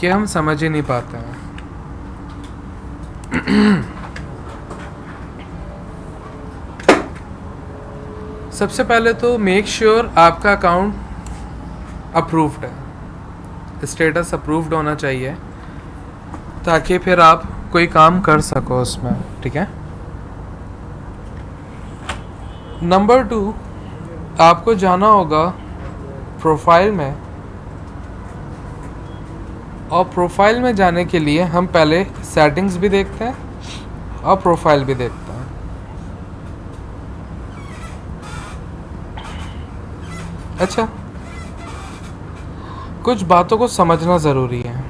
कि हम समझ ही नहीं पाते हैं। सबसे पहले तो मेक श्योर आपका अकाउंट अप्रूव्ड है, स्टेटस अप्रूव्ड होना चाहिए ताकि फिर आप कोई काम कर सको उसमें, ठीक है। नंबर 2, आपको जाना होगा प्रोफाइल में, और प्रोफाइल में जाने के लिए हम पहले सेटिंग्स भी देखते हैं और प्रोफाइल भी देखते हैं। अच्छा, कुछ बातों को समझना ज़रूरी है।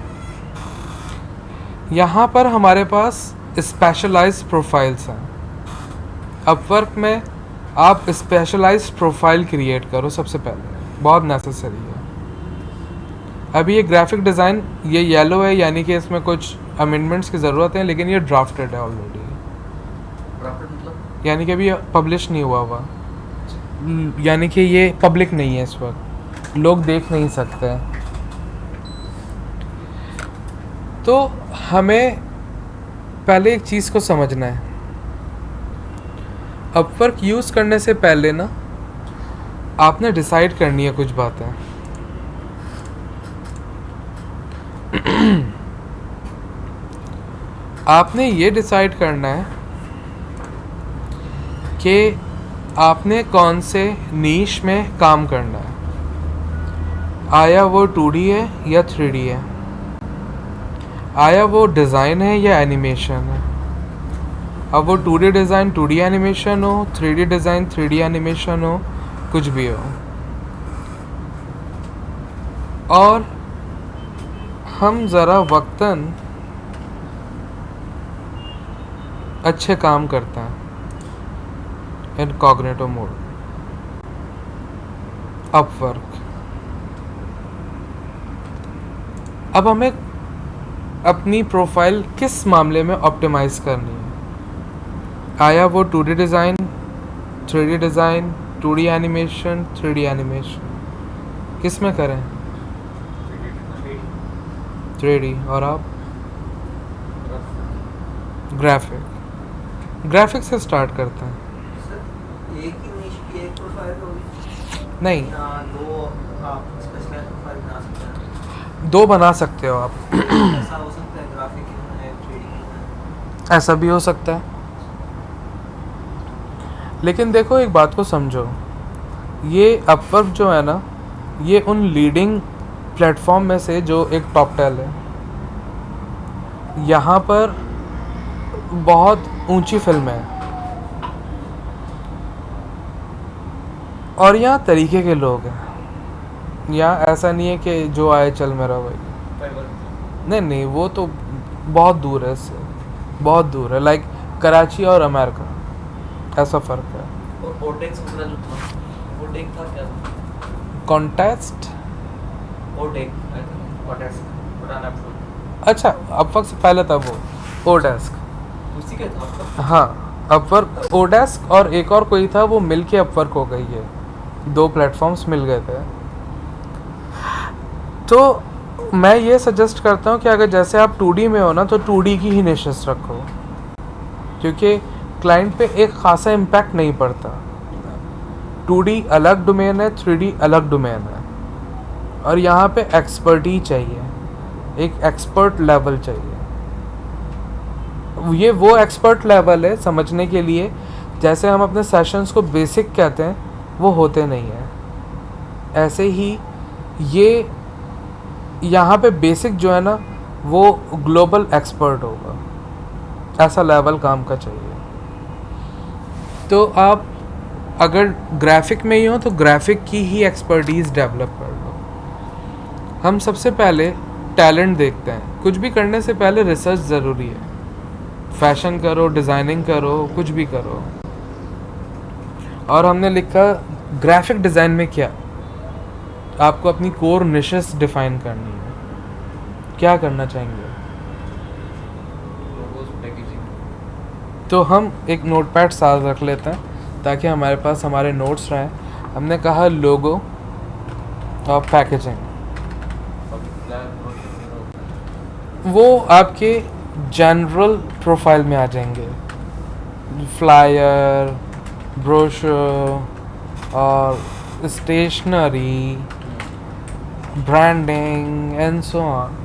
यहाँ पर हमारे पास स्पेशलाइज्ड प्रोफाइल्स हैं। अपवर्क में आप स्पेशलाइज्ड प्रोफाइल क्रिएट करो सबसे पहले, बहुत नेसेसरी है। अभी ये ग्राफिक डिज़ाइन ये येलो है, यानी कि इसमें कुछ अमेंडमेंट्स की ज़रूरत है, लेकिन ये ड्राफ्टेड है ऑलरेडी, यानी कि अभी पब्लिश नहीं हुआ, यानी कि ये पब्लिक नहीं है, इस वक्त लोग देख नहीं सकते। तो हमें पहले एक चीज़ को समझना है, अपवर्क यूज़ करने से पहले ना आपने डिसाइड करनी है कुछ बातें। आपने ये डिसाइड करना है कि आपने कौन से नीश में काम करना है, आया वो 2D है या 3D है, आया वो डिज़ाइन है या एनिमेशन है। अब वो 2D डिज़ाइन 2D एनिमेशन हो, 3D डिज़ाइन 3D एनिमेशन हो, कुछ भी हो। और हम ज़रा वक्तन अच्छे काम करते हैं इनकॉग्निटो मोड, अपवर्क। अब हमें अपनी प्रोफाइल किस मामले में ऑप्टिमाइज़ करनी है, आया वो 2D design 3D design 2D animation 3D animation, किस में करें? 3D। और आप? ग्राफिक से स्टार्ट करते हैं। एक ही निश की एक प्रोफाइल होगी? नहीं, दो आप स्पेशलाइज प्रोफाइल बना सकते हैं। 2 बना सकते हो आप। ऐसा हो सकता है ग्राफिक में 3D में? ऐसा भी हो सकता है, लेकिन देखो एक बात को समझो, ये अपवर्क जो है ना, ये उन लीडिंग प्लेटफॉर्म में से जो एक टॉप 10 है। यहाँ पर बहुत ऊंची फिल्म है और यहाँ तरीके के लोग हैं। यहाँ ऐसा नहीं है कि जो आए चल मेरा भाई, नहीं नहीं, वो तो बहुत दूर है इससे, बहुत दूर है। लाइक कराची और अमेरिका, ऐसा फ़र्क है। और ओटेक्स वगैरह जो था, ओटेक था क्या? कॉन्टेस्ट ओटेक ओटेक्स पुराना एपिसोड। अच्छा, अपवर्क से पहले था वो ओडेस्क। उसी का था आपका? हाँ, अपवर्क, ओडेस्क और एक और कोई था, वो मिल के अपवर्क हो गई है। 2 प्लेटफॉर्म्स मिल गए थे। तो मैं ये सजेस्ट करता हूँ कि अगर जैसे आप 2D में हो ना, तो 2D की ही निशेस रखो, क्योंकि क्लाइंट पे एक खासा इम्पैक्ट नहीं पड़ता। 2D अलग डोमेन है, 3D अलग डोमेन है, और यहाँ पे एक्सपर्टी चाहिए, एक एक्सपर्ट लेवल चाहिए। ये वो एक्सपर्ट लेवल है समझने के लिए, जैसे हम अपने सेशंस को बेसिक कहते हैं, वो होते नहीं हैं। ऐसे ही ये यहाँ पे बेसिक जो है ना, वो ग्लोबल एक्सपर्ट होगा, ऐसा लेवल काम का चाहिए। तो आप अगर ग्राफिक में ही हो तो ग्राफिक की ही एक्सपर्टीज़ डेवलप कर लो। हम सबसे पहले टैलेंट देखते हैं, कुछ भी करने से पहले रिसर्च ज़रूरी है। फैशन करो, डिज़ाइनिंग करो, कुछ भी करो। और हमने लिखा ग्राफिक डिज़ाइन में क्या, आपको अपनी कोर निशेस डिफाइन करनी है, क्या करना चाहेंगे। तो हम एक नोटपैड साथ रख लेते हैं ताकि हमारे पास हमारे नोट्स रहें। हमने कहा लोगो और पैकेजिंग। वो आपके जनरल प्रोफाइल में आ जाएंगे, फ्लायर, ब्रोशर और stationery, branding and so on.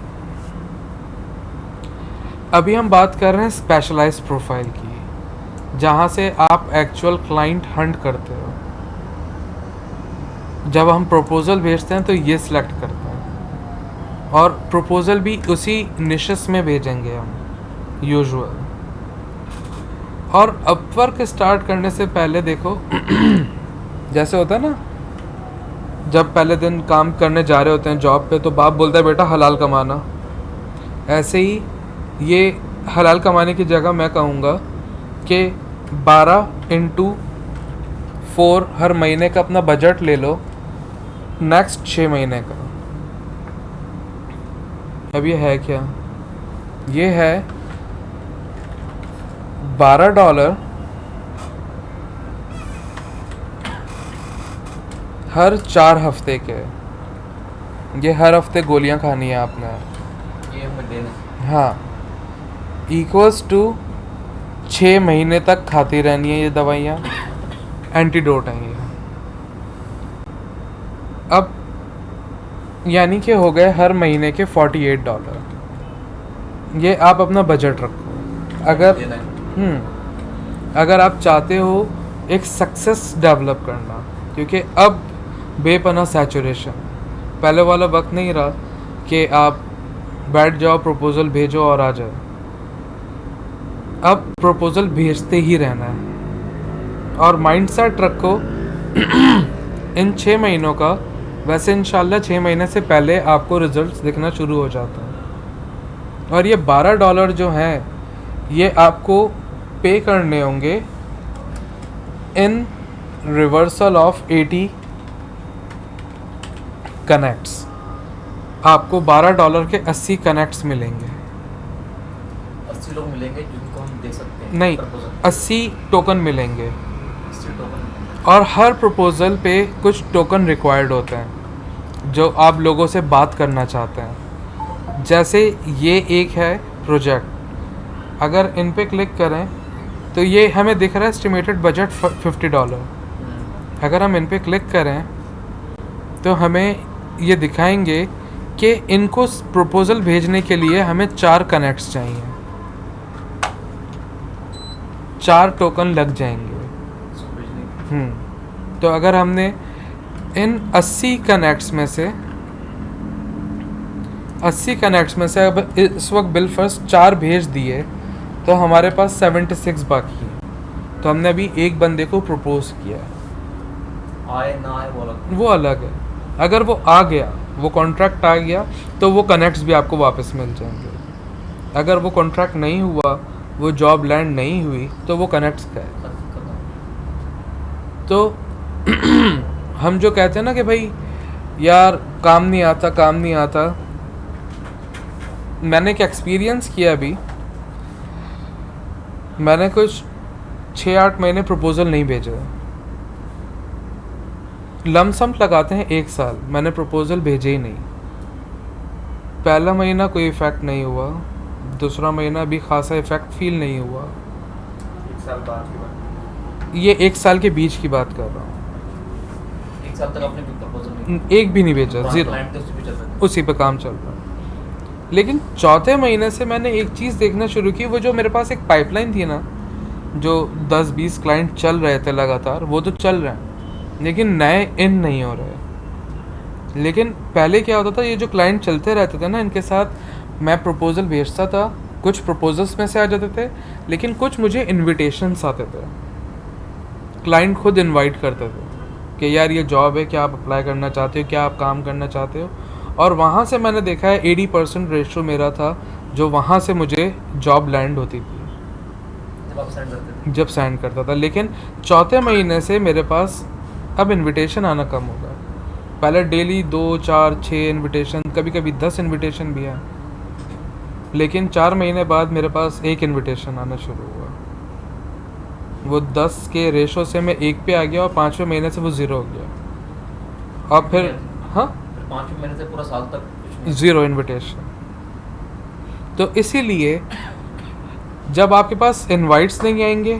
अभी हम बात कर रहे हैं स्पेशलाइज्ड प्रोफाइल की, जहाँ से आप एक्चुअल क्लाइंट हंट करते हो। जब हम प्रपोज़ल भेजते हैं तो ये सिलेक्ट करते हैं, और प्रपोज़ल भी उसी निशेस में भेजेंगे हम यूजुअल। और अपवर्क स्टार्ट करने से पहले देखो जैसे होता है ना, जब पहले दिन काम करने जा रहे होते हैं जॉब पे, तो बाप बोलता है बेटा हलाल कमाना। ऐसे ही ये हलाल कमाने की जगह मैं कहूँगा कि 12x4 हर महीने का अपना बजट ले लो, नेक्स्ट 6 महीने का। अब ये है क्या? ये है $12 हर 4 हफ्ते के। ये हर हफ्ते गोलियां खानी है आपने। ये हमें देना। हाँ, इक्वल्स टू 6 महीने तक खाती रहनी है ये दवाइयाँ। एंटीडोट हैं ये। अब यानी कि हो गए हर महीने के $48। ये आप अपना बजट रखो। अगर आप चाहते हो एक सक्सेस डेवलप करना, क्योंकि अब बेपना सैचुरेशन, पहले वाला वक्त नहीं रहा कि आप बैठ जाओ, प्रपोज़ल भेजो और आ जाए। अब प्रपोज़ल भेजते ही रहना है, और माइंडसेट रखो इन 6 महीनों का। वैसे इंशाल्लाह 6 महीने से पहले आपको रिजल्ट्स दिखना शुरू हो जाता है। और ये $12 जो हैं, ये आपको पे करने होंगे इन रिवर्सल ऑफ 80 कनेक्ट्स। आपको $12 के 80 कनेक्ट्स मिलेंगे। 80 लोग मिलेंगे जिनको हम दे सकते हैं। नहीं, proposal। 80 टोकन मिलेंगे, 80 टोकन। और हर प्रपोज़ल पे कुछ टोकन रिक्वायर्ड होते हैं जो आप लोगों से बात करना चाहते हैं। जैसे ये एक है प्रोजेक्ट, अगर इन पे क्लिक करें तो ये हमें दिख रहा है एस्टिमेटेड बजट $50। अगर हम इन पे क्लिक करें तो हमें ये दिखाएंगे कि इनको प्रपोज़ल भेजने के लिए हमें 4 कनेक्ट्स चाहिए, 4 टोकन लग जाएंगे। तो अगर हमने इन 80 कनेक्ट्स में से अब इस वक्त बिल फर्स्ट 4 भेज दिए, तो हमारे पास 76 बाकी हैं। तो हमने अभी एक बंदे को प्रपोज किया है, आए ना आए वो अलग है। अगर वो आ गया, वो कॉन्ट्रैक्ट आ गया, तो वो कनेक्ट्स भी आपको वापस मिल जाएंगे। अगर वो कॉन्ट्रैक्ट नहीं हुआ, वो जॉब लैंड नहीं हुई, तो वो कनेक्ट्स गए। तो हम जो कहते हैं ना कि भाई यार काम नहीं आता, मैंने एक एक्सपीरियंस किया अभी। मैंने कुछ 6-8 महीने प्रपोज़ल नहीं भेजे, लमसम लगाते हैं 1 साल, मैंने प्रपोज़ल भेजे ही नहीं। पहला महीना कोई इफ़ेक्ट नहीं हुआ, दूसरा महीना भी खासा इफ़ेक्ट फील नहीं हुआ। 1 साल बाद की बात, ये 1 साल के बीच की बात कर रहा हूँ। 1 साल तक आपने कोई प्रपोजल नहीं, एक भी नहीं भेजा, ज़ीरो। क्लाइंट तो उसी पे चल रहा है। उसी पे काम चल रहा है। लेकिन चौथे महीने से मैंने एक चीज़ देखना शुरू की, वो जो मेरे पास एक पाइपलाइन थी ना, जो 10-20 क्लाइंट चल रहे थे लगातार, वो तो चल रहे हैं, लेकिन नए इन नहीं हो रहे। लेकिन पहले क्या होता था, ये जो क्लाइंट चलते रहते थे ना, इनके साथ मैं प्रपोज़ल भेजता था, कुछ प्रपोजल्स में से आ जाते थे, लेकिन कुछ मुझे इन्विटेशंस आते थे। क्लाइंट खुद इनवाइट करते थे कि यार ये जॉब है, क्या आप अप्लाई करना चाहते हो, क्या आप काम करना चाहते हो। और वहाँ से मैंने देखा है 80% रेशो मेरा था, जो वहाँ से मुझे जॉब लैंड होती थी जब साइन करता था। लेकिन चौथे महीने से मेरे पास अब इनविटेशन आना कम हो गया। पहले डेली 2, 4, 6 इनविटेशन, कभी कभी 10 इनविटेशन भी आए, लेकिन 4 महीने बाद मेरे पास 1 इनविटेशन आना शुरू हुआ। वो 10 के रेशो से मैं 1 पे आ गया, और 5वें महीने से वो 0 हो गया। और फिर हाँ, 5वें महीने से पूरा साल तक 0 इनविटेशन। तो इसीलिए जब आपके पास इनवाइट्स नहीं आएंगे,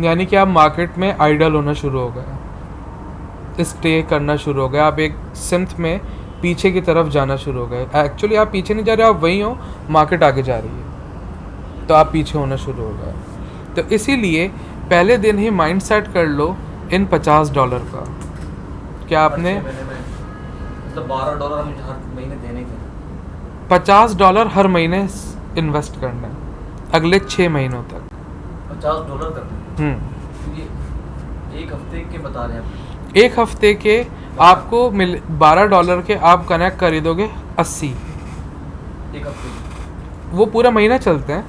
यानी कि आप मार्केट में आइडल होना शुरू हो गए, स्टे करना शुरू हो गए, आप एक सिम्थ में पीछे की तरफ जाना शुरू हो गए। एक्चुअली आप पीछे नहीं जा रहे, आप वहीं हो, मार्केट आगे जा रही है, तो आप पीछे होना शुरू हो गए। तो इसीलिए पहले दिन ही माइंड सेट कर लो इन $50 का। क्या आपने मतलब $12 हमें हर महीने देने के, $50 हर महीने इन्वेस्ट करना है अगले 6 महीनों तक। $50 करते हैं। ये एक हफ्ते के बता रहे हैं आप? एक हफ्ते के आपको मिल $12 के आप कनेक्ट खरीदोगे 80। एक हफ्ते की? वो पूरा महीना चलते हैं।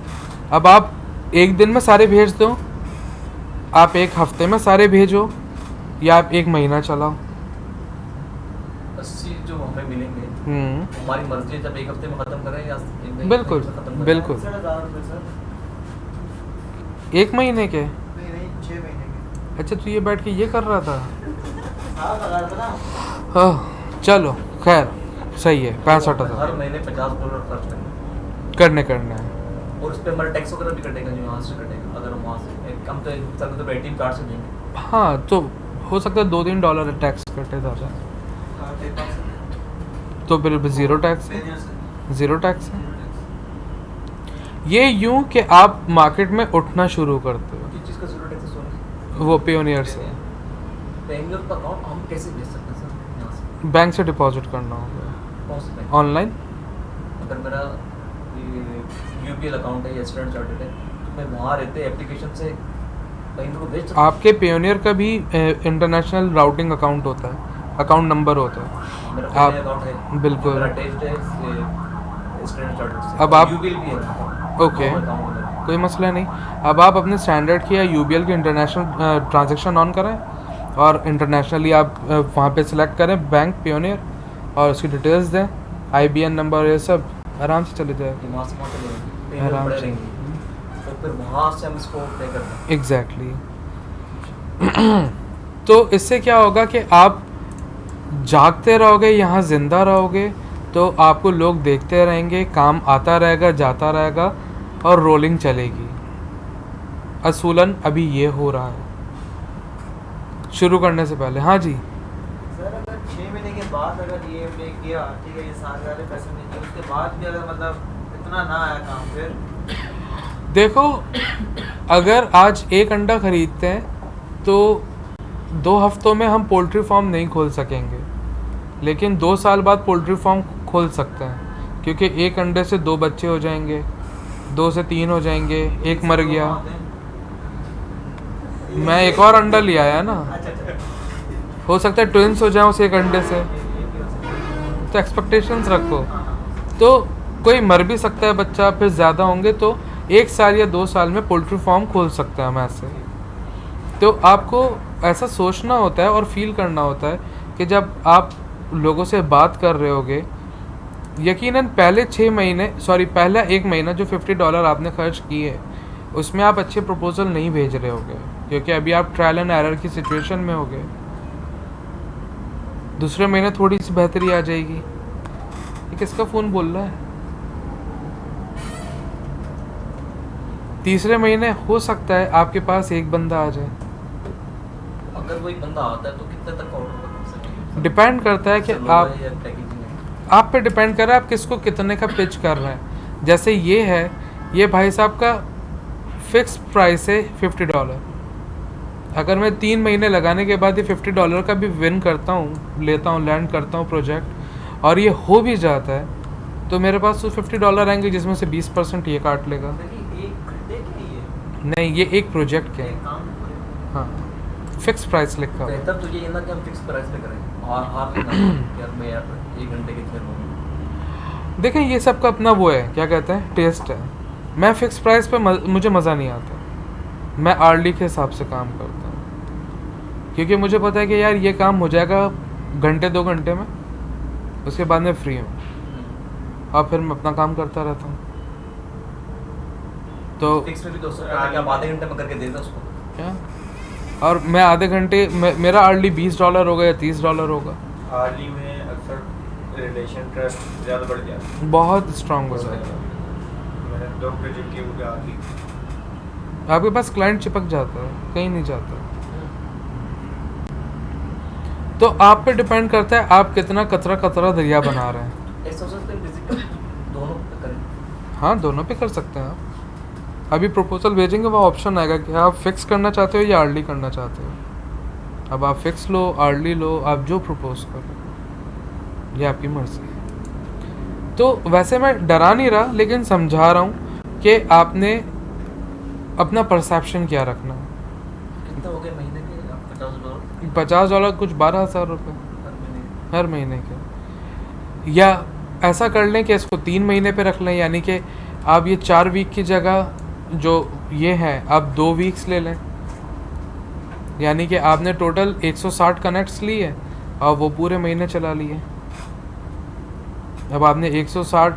अब आप एक दिन में सारे भेज दो, आप एक हफ्ते में सारे भेजो, या आप एक महीना चलाओ। 80 जो हमें मिलेंगे हमारी मर्जी है, जब एक हफ्ते में खत्म करें या एक महीने बिल्कुल में खत्म करें। बिल्कुल। 1 महीने के? नहीं 6 महीने के। अच्छा, तू ये बैठ के ये कर रहा था? हाँ लगा था ना। हाँ, चलो खैर सही है। 65,000 हर महीने $50 खर्च करने हैं। और उस पे हमारा टैक्स वगैरह भी कटेगा, जो यहाँ से कटेगा। अगर हम वहाँ से हम तो ATM कार्ड से देंगे। हाँ, तो हो सकता है $2-3 टैक्स कटे ज़्यादा, तो फिर ज़ीरो टैक्स है। ये यूं कि आप मार्केट में उठना शुरू करते हो। किस चीज़ का ज़ीरो टैक्स है? सोने? वो पेयोनियर से, पेयोनियर का अकाउंट हम कैसे भेज सकते हैं सर यहाँ से? बैंक से डिपॉजिट करना होगा कौन से बैंक? ऑनलाइन। अगर मेरा UPL अकाउंट है या स्टैंडर्ड चार्टर्ड है, तो मैं वहाँ रहते एप्लीकेशन से कहीं को भेज सकता हूँ? आपके पेयोनियर का भी इंटरनेशनल राउटिंग अकाउंट होता है, अकाउंट नंबर होता है। मेरा आप पेयोनियर अकाउंट है, बिल्कुल। मेरा टेस्ट है स्टैंडर्ड चार्टर्ड से। अब आप UPL भी है। ओके, कोई मसला नहीं। अब आप अपने स्टैंडर्ड की या UBL के इंटरनेशनल ट्रांजैक्शन ऑन करें, और इंटरनेशनली आप वहाँ पे सिलेक्ट करें बैंक पेयोनियर, और उसकी डिटेल्स दें, IBN नंबर, ये सब आराम से चले जाएगा। वहाँ से चले आराम से। तो फिर वहाँ से हम इसको पे करते हैं। एग्जैक्टली। तो इससे क्या होगा कि आप जागते रहोगे, यहाँ ज़िंदा रहोगे, तो आपको लोग देखते रहेंगे, काम आता रहेगा, जाता रहेगा, और रोलिंग चलेगी। असूलन अभी ये हो रहा है शुरू करने से पहले। हाँ जी। सर अगर 6 महीने के बाद अगर ये हमने किया, ठीक है, ये 7,000 पैसे नहीं किए, उसके बाद भी अगर मतलब इतना ना आया काम, फिर देखो, अगर आज एक अंडा खरीदते हैं तो 2 हफ्तों में हम पोल्ट्री फार्म नहीं खोल सकेंगे, लेकिन 2 साल बाद पोल्ट्री फार्म खोल सकते हैं, क्योंकि एक अंडे से 2 बच्चे हो जाएंगे, 2 से 3 हो जाएंगे, एक मर गया, मैं एक और अंडा ले आया ना, हो सकता है ट्विंस हो जाए उस एक अंडे से। तो एक्सपेक्टेशंस रखो, तो कोई मर भी सकता है बच्चा, फिर ज़्यादा होंगे तो 1 साल या 2 साल में पोल्ट्री फार्म खोल सकते हैं हम ऐसे। तो आपको ऐसा सोचना होता है और फील करना होता है कि जब आप लोगों से बात कर रहे होगे, यकीनन पहले 6 महीने, सॉरी पहला 1 महीना जो $50 आपने खर्च किए, उसमें आप अच्छे प्रपोजल नहीं भेज रहे होगे, क्योंकि अभी आप ट्रायल एंड एरर की सिचुएशन में होगे। दूसरे महीने थोड़ी सी बेहतरी आ जाएगी। ये किसका फ़ोन बोल रहा है? तीसरे महीने हो सकता है आपके पास एक बंदा आ जाए। अगर कोई बंदा आता है तो कितने तक ऑर्डर कर सकते हैं? डिपेंड करता है कि आप पे डिपेंड कर रहा है आप किसको कितने का पिच कर रहे हैं। जैसे ये है, ये भाई साहब का फिक्स प्राइस है $50। अगर मैं 3 महीने लगाने के बाद ये $50 का भी विन करता हूँ, लेता हूँ, लैंड करता हूँ प्रोजेक्ट, और ये हो भी जाता है, तो मेरे पास तो $50 आएंगे, जिसमें से 20% ये काट लेगा। नहीं, ये एक प्रोजेक्ट के है। हाँ, फिक्स प्राइस लिखा हुआ है। बेहतर तो ये है ना कि हम फिक्स प्राइस पे करें, और हार लेना यार, मैं यार 1 घंटे के इतने लूँगा। देखें, ये सबका अपना वो है, क्या कहते हैं, टेस्ट है। मैं फिक्स प्राइस पे मुझे मज़ा नहीं आता, मैं आर्ली के हिसाब से काम करता हूँ, क्योंकि मुझे पता है कि यार ये काम हो जाएगा घंटे 2 घंटे में, उसके बाद मैं फ्री हूँ, और फिर मैं अपना काम करता रहता हूँ। तो फिक्स में भी 200 कि आप आधे घंटे में करके दे दो उसको क्या, और मैं आधे घंटे मेरा आर्ली $20 होगा या $30 होगा। आर्ली में अक्सर रिलेशन ट्रस्ट ज़्यादा बढ़ जाता है, बहुत स्ट्रांग हो जाएगा। मैंने 2 प्रोजेक्ट किए, वो भी आगे आपके पास क्लाइंट चिपक जाता है, कहीं नहीं जाता। तो आप पे डिपेंड करता है आप कितना कतरा कतरा दरिया बना रहे हैं। ऐसा हो सकता है फिजिकल दोनों पे करें। हाँ, दोनों पे कर सकते हैं आप। अभी प्रपोजल भेजेंगे, वो ऑप्शन आएगा कि आप फिक्स करना चाहते हो या अर्ली करना चाहते हो। अब आप फिक्स लो, अर्ली लो, आप जो प्रपोज करो, ये आपकी मर्जी है। तो वैसे मैं डरा नहीं रहा, लेकिन समझा रहा हूँ कि आपने अपना परसेप्शन क्या रखना है। कितना हो गया महीने के? $50 $50 कुछ 12,000 रुपये हर महीने। हर महीने के। या ऐसा कर लें कि इसको 3 महीने पे रख लें, यानी कि आप ये 4 वीक की जगह जो ये है आप 2 वीक्स ले लें। यानी कि आपने टोटल 160 कनेक्ट्स लिए और वो पूरे महीने चला लिए। अब आपने 160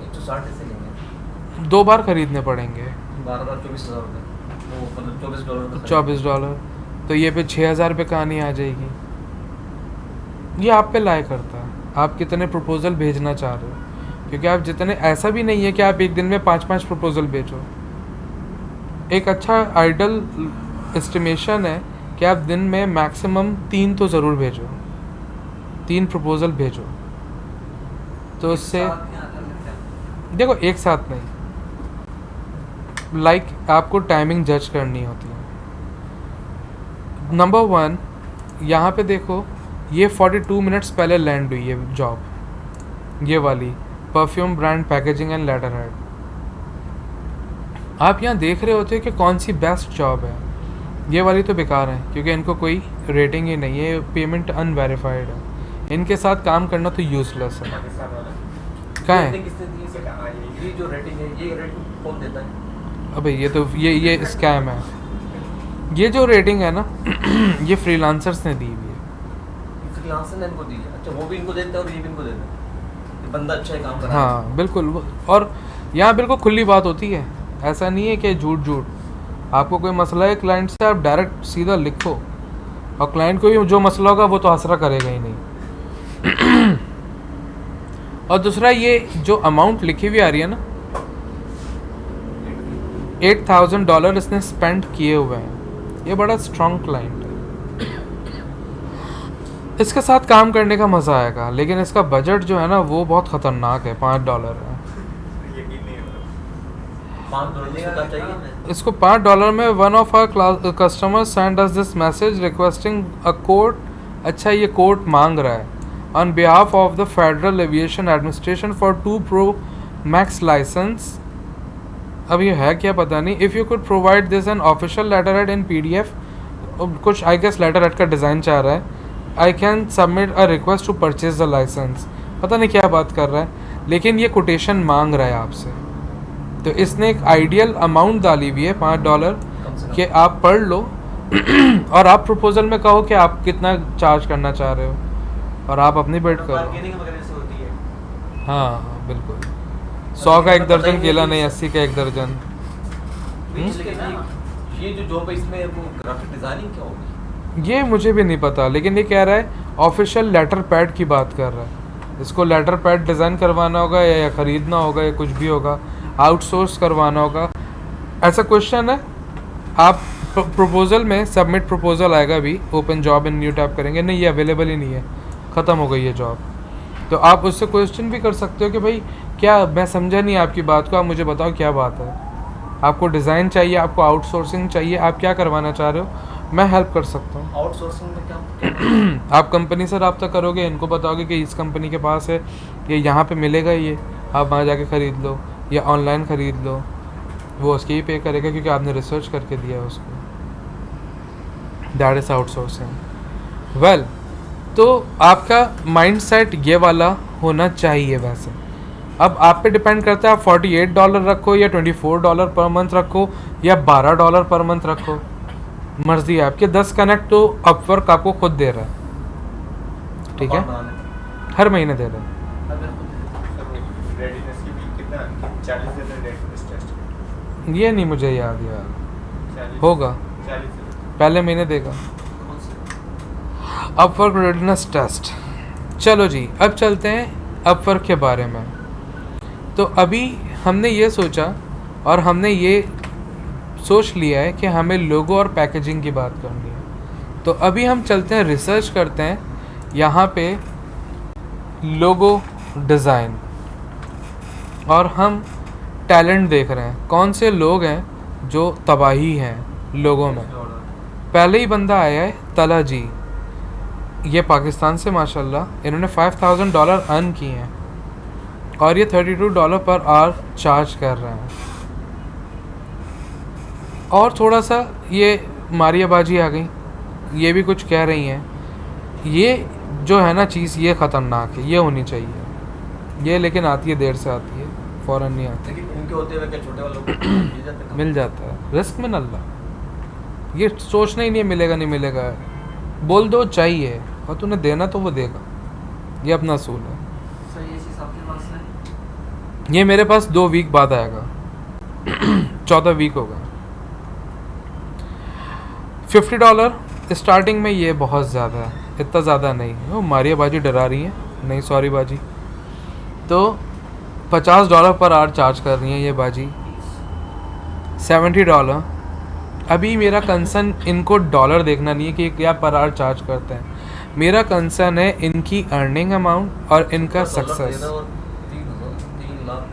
160 ऐसे लेंगे, 2 बार खरीदने पड़ेंगे, 12,000 24,000 रुपये, वो मतलब $24 का $24। तो ये पे 6,000 रुपये कहानी आ जाएगी। ये आप पे लाए करता है, आप कितने प्रपोजल भेजना चाह रहे हो। क्योंकि आप जितने, ऐसा भी नहीं है कि आप एक दिन में 5-5 प्रपोजल भेजो। एक अच्छा आइडल एस्टिमेशन है कि आप दिन में मैक्सिमम 3 तो ज़रूर भेजो, 3 प्रपोजल भेजो। तो उससे देखो, एक साथ नहीं, आपको टाइमिंग जज करनी होती है। नंबर 1, यहाँ पे देखो, ये 42 मिनट्स पहले लैंड हुई है जॉब, ये वाली perfume brand packaging and later head. आप यहाँ देख रहे होते हो कि कौन सी बेस्ट जॉब है। ये वाली तो बेकार है क्योंकि इनको कोई रेटिंग ही नहीं है, पेमेंट अनवेरीफाइड है, इनके साथ काम करना तो यूजलेस है। पाकिस्तान वाला कहाँ है? रेटिंग किसने दी है सर? ये जो रेटिंग है, ये रेटिंग कौन देता है? अबे ये तो ये स्कैम है। ये जो रेटिंग है ना ये फ्रीलांसर्स ने दी हुई है। फ्रीलांसर ने इनको दी है? अच्छा, वो भी इनको देते हैं और ये भी इनको देते हैं। ये बंदा अच्छा है काम कर रहा है। हाँ बिल्कुल, और यहाँ बिल्कुल खुली बात होती है, ऐसा नहीं है कि झूठ। आपको कोई मसला है क्लाइंट से, आप डायरेक्ट सीधा लिखो, और क्लाइंट को भी जो मसला होगा वो तो आसरा करेगा ही नहीं। और दूसरा, ये जो अमाउंट लिखी हुई आ रही है ना, $8,000 इसने स्पेंड किए हुए हैं, ये बड़ा स्ट्रॉन्ग क्लाइंट है। इसके साथ काम करने का मज़ा आएगा, लेकिन इसका बजट जो है ना वो बहुत ख़तरनाक है, $5 है। यकीन नहीं हो रहा। $5 का चाहिए। इसको $5 में one of our customer send us this message requesting a quote. अच्छा, ये कोट मांग रहा है on behalf of the Federal Aviation Administration for 2 Pro Max licence. अब ये है क्या पता नहीं। If you could provide this an official letter head in PDF, कुछ आई गेस लेटर हेड का डिज़ाइन चाह रहा है। I can submit a request to purchase the licence. पता नहीं क्या बात कर रहा है, लेकिन ये कोटेशन मांग रहा है आपसे। तो इसने एक आइडियल अमाउंट डाली हुई है $5 कम से कम। कि आप पढ़ लो और आप प्रपोजल में कहो कि आप कितना चार्ज करना चाह रहे हो, और आप अपनी बिड करो। बार्गेनिंग वगैरह से होती है। हाँ बिल्कुल, 100 का 1 दर्जन केला नहीं, 80 का 1 दर्जन। लेकिन ये जो जॉब है, इसमें वो ग्राफिक डिजाइनिंग क्या होगी? ये मुझे भी नहीं पता, लेकिन ये कह रहा है ऑफिशियल लेटर पैड की बात कर रहा है। इसको लेटर पैड डिज़ाइन करवाना होगा या ख़रीदना होगा या कुछ भी होगा, आउटसोर्स करवाना होगा, ऐसा क्वेश्चन है। आप प्रपोजल में सबमिट प्रपोजल आएगा भी, open job in new tab करेंगे, नहीं ये अवेलेबल ही नहीं है, ख़त्म हो गई है जॉब। तो आप उससे क्वेश्चन भी कर सकते हो कि भाई क्या, मैं समझा नहीं आपकी बात को, आप मुझे बताओ क्या बात है। आपको डिज़ाइन चाहिए, आपको आउटसोर्सिंग चाहिए, आप क्या करवाना चाह रहे हो, मैं हेल्प कर सकता हूँ। आउटसोर्सिंग में क्या? आप कंपनी से रब्ता करोगे, इनको बताओगे कि इस कंपनी के पास है, ये यहाँ पे मिलेगा, ये आप वहाँ जाके ख़रीद लो या ऑनलाइन ख़रीद लो, वो उसके ही पे करेगा क्योंकि आपने रिसर्च करके दिया है उसको। That is outsourcing. वेल, तो आपका माइंडसेट ये वाला होना चाहिए वैसे। अब आप पे डिपेंड करता है, आप $48 रखो या $24 पर मंथ रखो या $12 पर मंथ रखो, मर्जी है आपकी। 10 कनेक्ट तो अपवर्क आपको खुद दे रहा है, ठीक है, हर महीने दे रहा है। रेडीनेस की भी कितना 40 देते हैं रेडीनेस टेस्ट? ये नहीं मुझे याद यार, 40 होगा 40 पहले महीने देगा। Upwork readiness test. चलो जी, अब चलते हैं अपवर्क के बारे में। तो अभी हमने ये सोचा और हमने ये सोच लिया है कि हमें लोगो और पैकेजिंग की बात करनी है। तो अभी हम चलते हैं, रिसर्च करते हैं यहाँ पे लोगो डिज़ाइन, और हम टैलेंट देख रहे हैं कौन से लोग हैं जो तबाही हैं लोगों में। पहले ही बंदा आया है तला जी, ये पाकिस्तान से माशाल्लाह, इन्होंने $5000 अर्न किए हैं और ये $32 पर आवर चार्ज कर रहे हैं। और थोड़ा सा ये मारिया बाजी आ गई, ये भी कुछ कह रही हैं। ये जो है ना चीज़, ये ख़तरनाक है, ये होनी चाहिए ये, लेकिन आती है देर से आती है, फ़ौरन नहीं आती। लेकिन इनके होते हुए क्या छोटे वालों को मिल जाते हैं? मिल जाता है, रिस्क में अल्लाह, ये सोचना ही नहीं है मिलेगा नहीं मिलेगा, बोल दो चाहिए और तूने देना तो वो देगा, ये अपना असूल है। सर ये चीज़ आपके पास है? ये मेरे पास 2 वीक बाद आएगा 14 वीक होगा। $50 स्टार्टिंग में, ये बहुत ज़्यादा है, इतना ज़्यादा नहीं है। वो मारिया बाजी डरा रही है, नहीं सॉरी बाजी, तो $50 पर आवर चार्ज कर रही है ये बाजी। $70। अभी मेरा कंसर्न इनको डॉलर देखना नहीं है कि क्या पर आवर चार्ज करते हैं, मेरा कंसर्न है इनकी अर्निंग अमाउंट और इनका सक्सेस। 3 लाख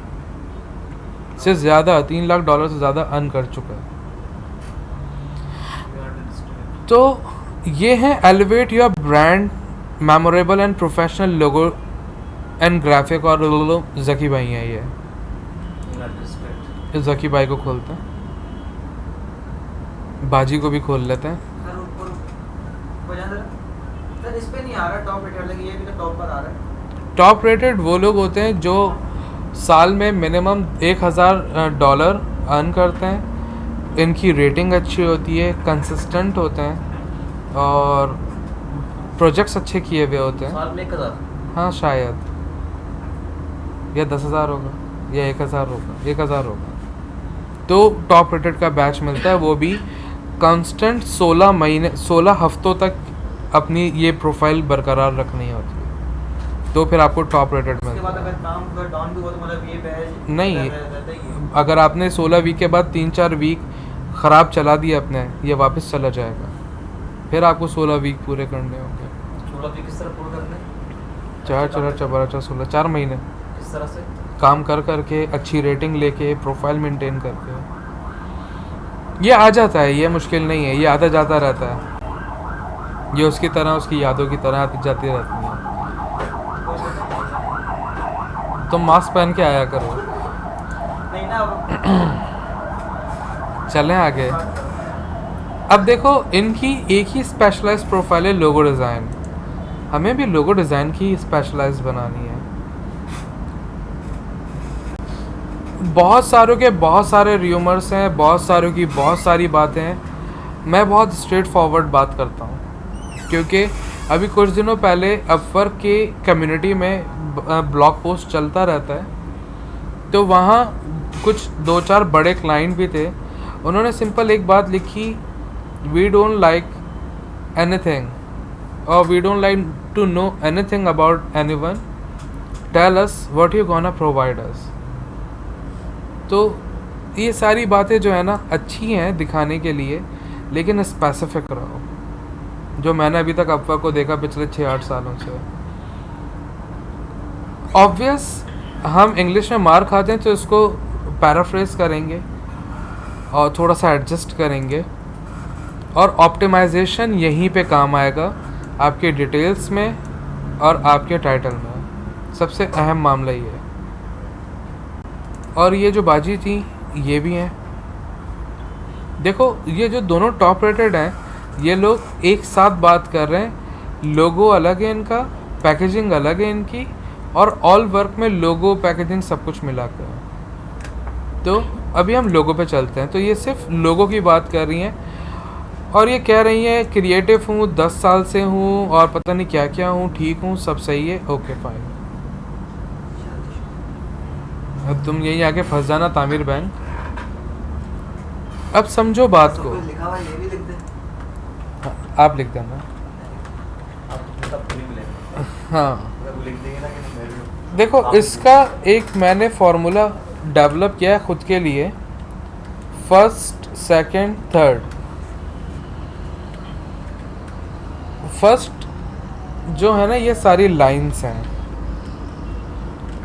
से ज़्यादा, $3 लाख से ज़्यादा अर्न कर चुका है। तो ये है elevate your brand, memorable and professional logo and graphic, और ज़की भाई हैं ये, इस ज़की भाई को खोलते हैं, बाजी को भी खोल लेते हैं। सर ऊपर सर इस पे नहीं आ रहा टॉप रेटेड, लेकिन ये भी तो टॉप पर आ रहा है। टॉप रेटेड वो लोग होते हैं जो साल में मिनिमम $1000 अर्न करते हैं, इनकी रेटिंग अच्छी होती है, कंसिस्टेंट होते हैं और प्रोजेक्ट्स अच्छे किए हुए होते हैं। साल में 1000? हाँ शायद, या 10,000 होगा या 1,000 होगा, 1,000 होगा। तो टॉप रेटेड का बैच मिलता है, वो भी कांस्टेंट 16 हफ्तों तक अपनी ये प्रोफाइल बरकरार रखनी होती है, तो फिर आपको टॉप रेटेड उसके बाद मिलता है। अगर काम अगर डाउन भी हुआ तो मतलब ये बैच नहीं, रहता ही है। अगर आपने 16 वीक के बाद 3-4 वीक ख़राब चला दिया अपने, ये वापस चला जाएगा, फिर आपको 16 वीक पूरे करने होंगे। 16 भी किस तरह पूरा करने? 4 महीने किस तरह से? काम कर करके, अच्छी रेटिंग लेके, प्रोफाइल मेंटेन करके, ये आ जाता है, ये मुश्किल नहीं है, ये आता जाता रहता है, ये उसकी तरह, उसकी यादों की तरह आती जाती रहती है। तो मास्क पहन के आया करो। नहीं ना चलें आगे। अब देखो, इनकी एक ही स्पेशलाइज्ड प्रोफाइल है लोगो डिज़ाइन, हमें भी लोगो डिज़ाइन की स्पेशलाइज्ड बनानी है। बहुत सारों के बहुत सारे र्यूमर्स हैं, बहुत सारों की बहुत सारी बातें हैं, मैं बहुत स्ट्रेट फॉरवर्ड बात करता हूँ, क्योंकि अभी कुछ दिनों पहले अपवर्क के कम्युनिटी में ब्लॉग पोस्ट चलता रहता है, तो वहाँ कुछ 2-4 बड़े क्लाइंट भी थे, उन्होंने सिंपल एक बात लिखी, वी डोंट लाइक एनीथिंग और we don't like to know anything about anyone, tell us what you gonna provide us. तो ये सारी बातें जो है ना अच्छी हैं दिखाने के लिए, लेकिन स्पेसिफिक रहो, जो मैंने अभी तक अपवर्क को देखा पिछले 6-8 सालों से। ऑब्वियस हम इंग्लिश में मार खाते हैं, तो इसको पैराफ्रेज करेंगे और थोड़ा सा एडजस्ट करेंगे, और ऑप्टिमाइजेशन यहीं पे काम आएगा, आपके डिटेल्स में और आपके टाइटल में, सबसे अहम मामला ये है। और ये जो बाजी थी ये भी हैं, देखो ये जो दोनों टॉप रेटेड हैं, ये लोग एक साथ बात कर रहे हैं, लोगो अलग है इनका, पैकेजिंग अलग है इनकी, और ऑल वर्क में लोगो पैकेजिंग सब कुछ मिला कर है। तो अभी हम लोगो पे चलते हैं। तो ये सिर्फ लोगो की बात कर रही हैं, और ये कह रही हैं क्रिएटिव हूँ, 10 साल से हूँ, और पता नहीं क्या क्या हूँ, ठीक हूँ, सब सही है, ओके फाइन। अब तुम यहीं आके फंस जाना तामिर बैंक। अब समझो बात को, लिखा हुआ ये भी लिख दे, आप लिख देना। आप तब नहीं मिलेगा। हाँ अगर वो लिख देंगे ना कि मेरे देखो, इसका एक मैंने फार्मूला डेवलप किया है खुद के लिए, फर्स्ट सेकंड थर्ड। फर्स्ट जो है ना, ये सारी लाइंस हैं।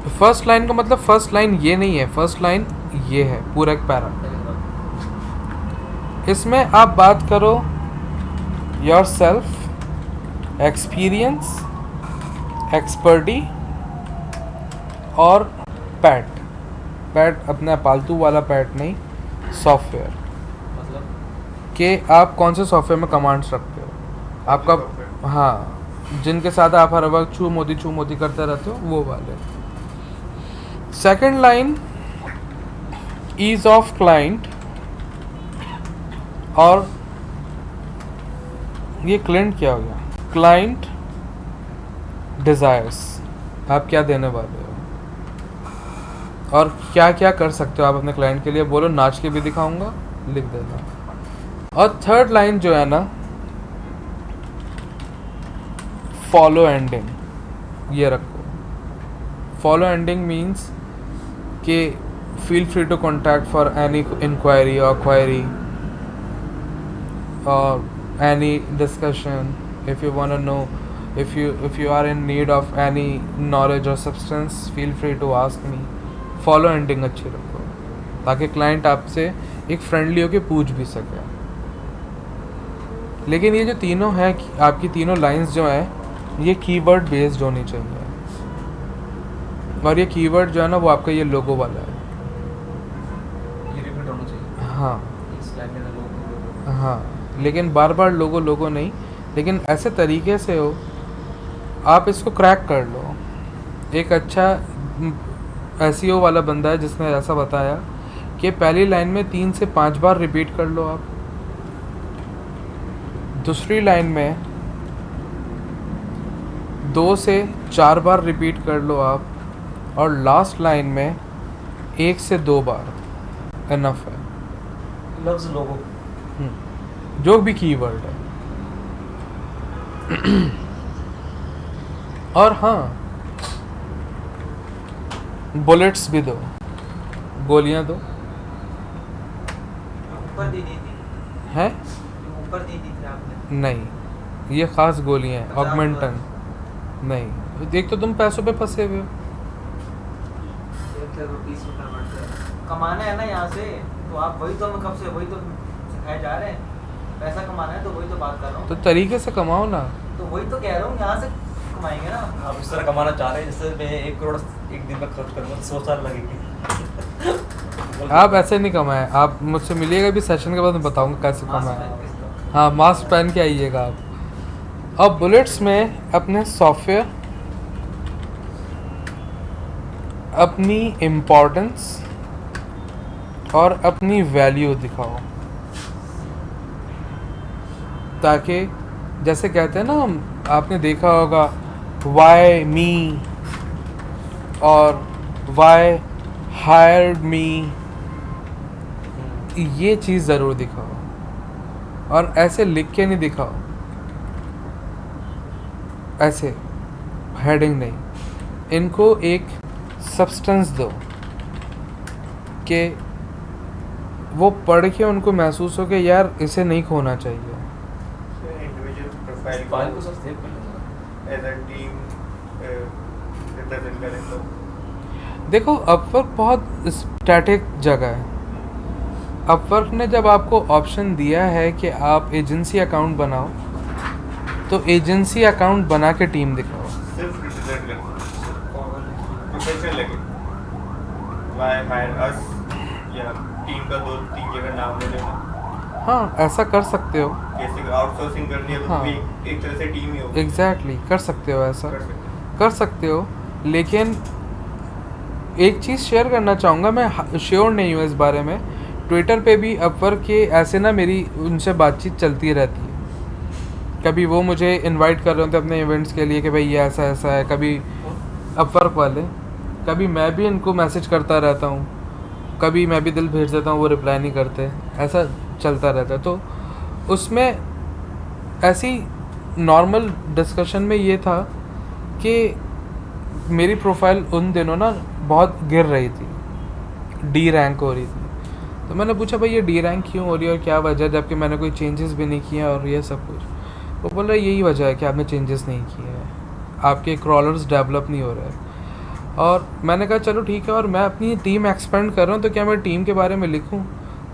फर्स्ट लाइन का मतलब फर्स्ट लाइन ये नहीं है, फर्स्ट लाइन ये है, पूरा एक पैरा। इसमें आप बात करो योर सेल्फ, एक्सपीरियंस, एक्सपर्टी और पैट। पैट अपना पालतू वाला पैट नहीं, सॉफ्टवेयर मतलब कि आप कौन से सॉफ्टवेयर में कमांड्स रखते हो, आपका, हाँ, जिनके साथ आप हर वक्त छू मोदी करते रहते हो, वो वाले। Second line, ease of client, और ये क्लाइंट क्या हो गया, क्लाइंट डिज़ायर्स, आप क्या देने वाले हो और क्या क्या कर सकते हो आप अपने क्लाइंट के लिए, बोलो, नाच के भी दिखाऊंगा, लिख देना। और थर्ड लाइन जो है ना, फॉलो एंडिंग, ये रखो। फॉलो एंडिंग मीन्स कि feel free to contact for any inquiry और query or any discussion, if you want to know, if you are in need of any knowledge or substance, feel free to ask me। Follow ending अच्छी रखो ताकि client आपसे एक friendly होकर पूछ भी सके। लेकिन ये जो तीनों है, आपकी तीनों लाइंस जो हैं, ये कीवर्ड बेस्ड होनी चाहिए। और ये कीवर्ड जो है ना, वो आपका ये लोगो वाला है। ये रिपीट होना चाहिए। हाँ इस लाइन में लोगो हाँ, लेकिन बार बार लोगो नहीं, लेकिन ऐसे तरीके से हो आप इसको क्रैक कर लो। एक अच्छा SEO वाला बंदा है जिसने ऐसा बताया कि पहली लाइन में 3 से 5 बार रिपीट कर लो आप, दूसरी लाइन में 2 से 4 बार रिपीट कर लो आप, और लास्ट लाइन में 1 से 2 बार इनफ है। लफ्ज़ लोगो। जो भी कीवर्ड है। और हाँ, बुलेट्स भी दो, गोलियां दो। ऊपर दी थी, हैं? ऊपर दी थी आपने। नहीं, ये खास गोलियां हैं, 50 ऑगमेंटन नहीं। देख तो तुम पैसों पे फंसे हुए हो। 1 लाख रुपीस कमाना है ना यहाँ से, तो आप वही तो, मैं कब से वही तो सिखाए जा रहे हैं। पैसा कमाना है तो वही तो बात कर रहा हूँ। तो तरीके से कमाओ ना। तो वही तो कह रहा हूँ, यहाँ से कमाएंगे ना। आप इस तरह कमाना चाह रहे हैं जिससे मैं 1 करोड़ एक दिन में खर्च करूँगा, 100 साल लगेंगे। आप ऐसे नहीं कमाए, आप मुझसे मिलिएगा भी सेशन के बाद मैं बताऊंगा कैसे कमाए। हाँ, मास्क पहन के आइएगा आप। अब बुलेट्स में अपने सॉफ्टवेयर, अपनी इम्पोर्टेंस और अपनी वैल्यू दिखाओ, ताकि जैसे कहते हैं ना, आपने देखा होगा वाई मी और वाई हायर्ड मी, ये चीज़ ज़रूर दिखाओ। और ऐसे लिख के नहीं दिखाओ, ऐसे हेडिंग नहीं, इनको एक सब्सटेंस दो कि वो पढ़ के उनको महसूस हो कि यार इसे नहीं खोना चाहिए। इंडिविजुअल फाइल को सब सेव कर लेना। एज अ टीम रिप्रेजेंट करें तो देखो, अपवर्क बहुत स्टैटिक जगह है। अपवर्क ने जब आपको ऑप्शन दिया है कि आप एजेंसी अकाउंट बनाओ, तो एजेंसी अकाउंट बना के टीम दिखाओ। सिर्फ रिप्रेजेंट करना, प्रोफेशनल लगे। व्हाई हायर अस, या टीम का 2-3 जगह नाम ले लेना। हाँ, ऐसा कर सकते हो। जैसे आउटसोर्सिंग करनी है तो हाँ। भी एक तरह से टीम ही होगी। एग्जैक्टली, कर सकते हो, ऐसा कर सकते हैं। कर सकते हो। लेकिन एक चीज़ शेयर करना चाहूँगा, मैं श्योर नहीं हूँ इस बारे में। ट्विटर पे भी अपवर्क के ऐसे ना मेरी उनसे बातचीत चलती रहती है। कभी वो मुझे इनवाइट कर रहे होते अपने इवेंट्स के लिए कि भाई ये ऐसा ऐसा है, कभी अपवर्क वाले, कभी मैं भी इनको मैसेज करता रहता हूँ, कभी मैं भी दिल भेज देता हूँ, वो रिप्लाई नहीं करते, ऐसा चलता रहता है। तो उसमें ऐसी नॉर्मल डिस्कशन में ये था कि मेरी प्रोफाइल उन दिनों ना बहुत गिर रही थी, डी रैंक हो रही थी। तो मैंने पूछा भाई ये डी रैंक क्यों हो रही है और क्या वजह, जबकि मैंने कोई चेंजेस भी नहीं किए और ये सब कुछ। वो बोल रहा है यही वजह है कि आपने चेंजेस नहीं किए हैं, आपके क्रॉलर्स डेवलप नहीं हो रहे हैं। और मैंने कहा चलो ठीक है, और मैं अपनी टीम एक्सपेंड कर रहा हूँ तो क्या मैं टीम के बारे में लिखूँ?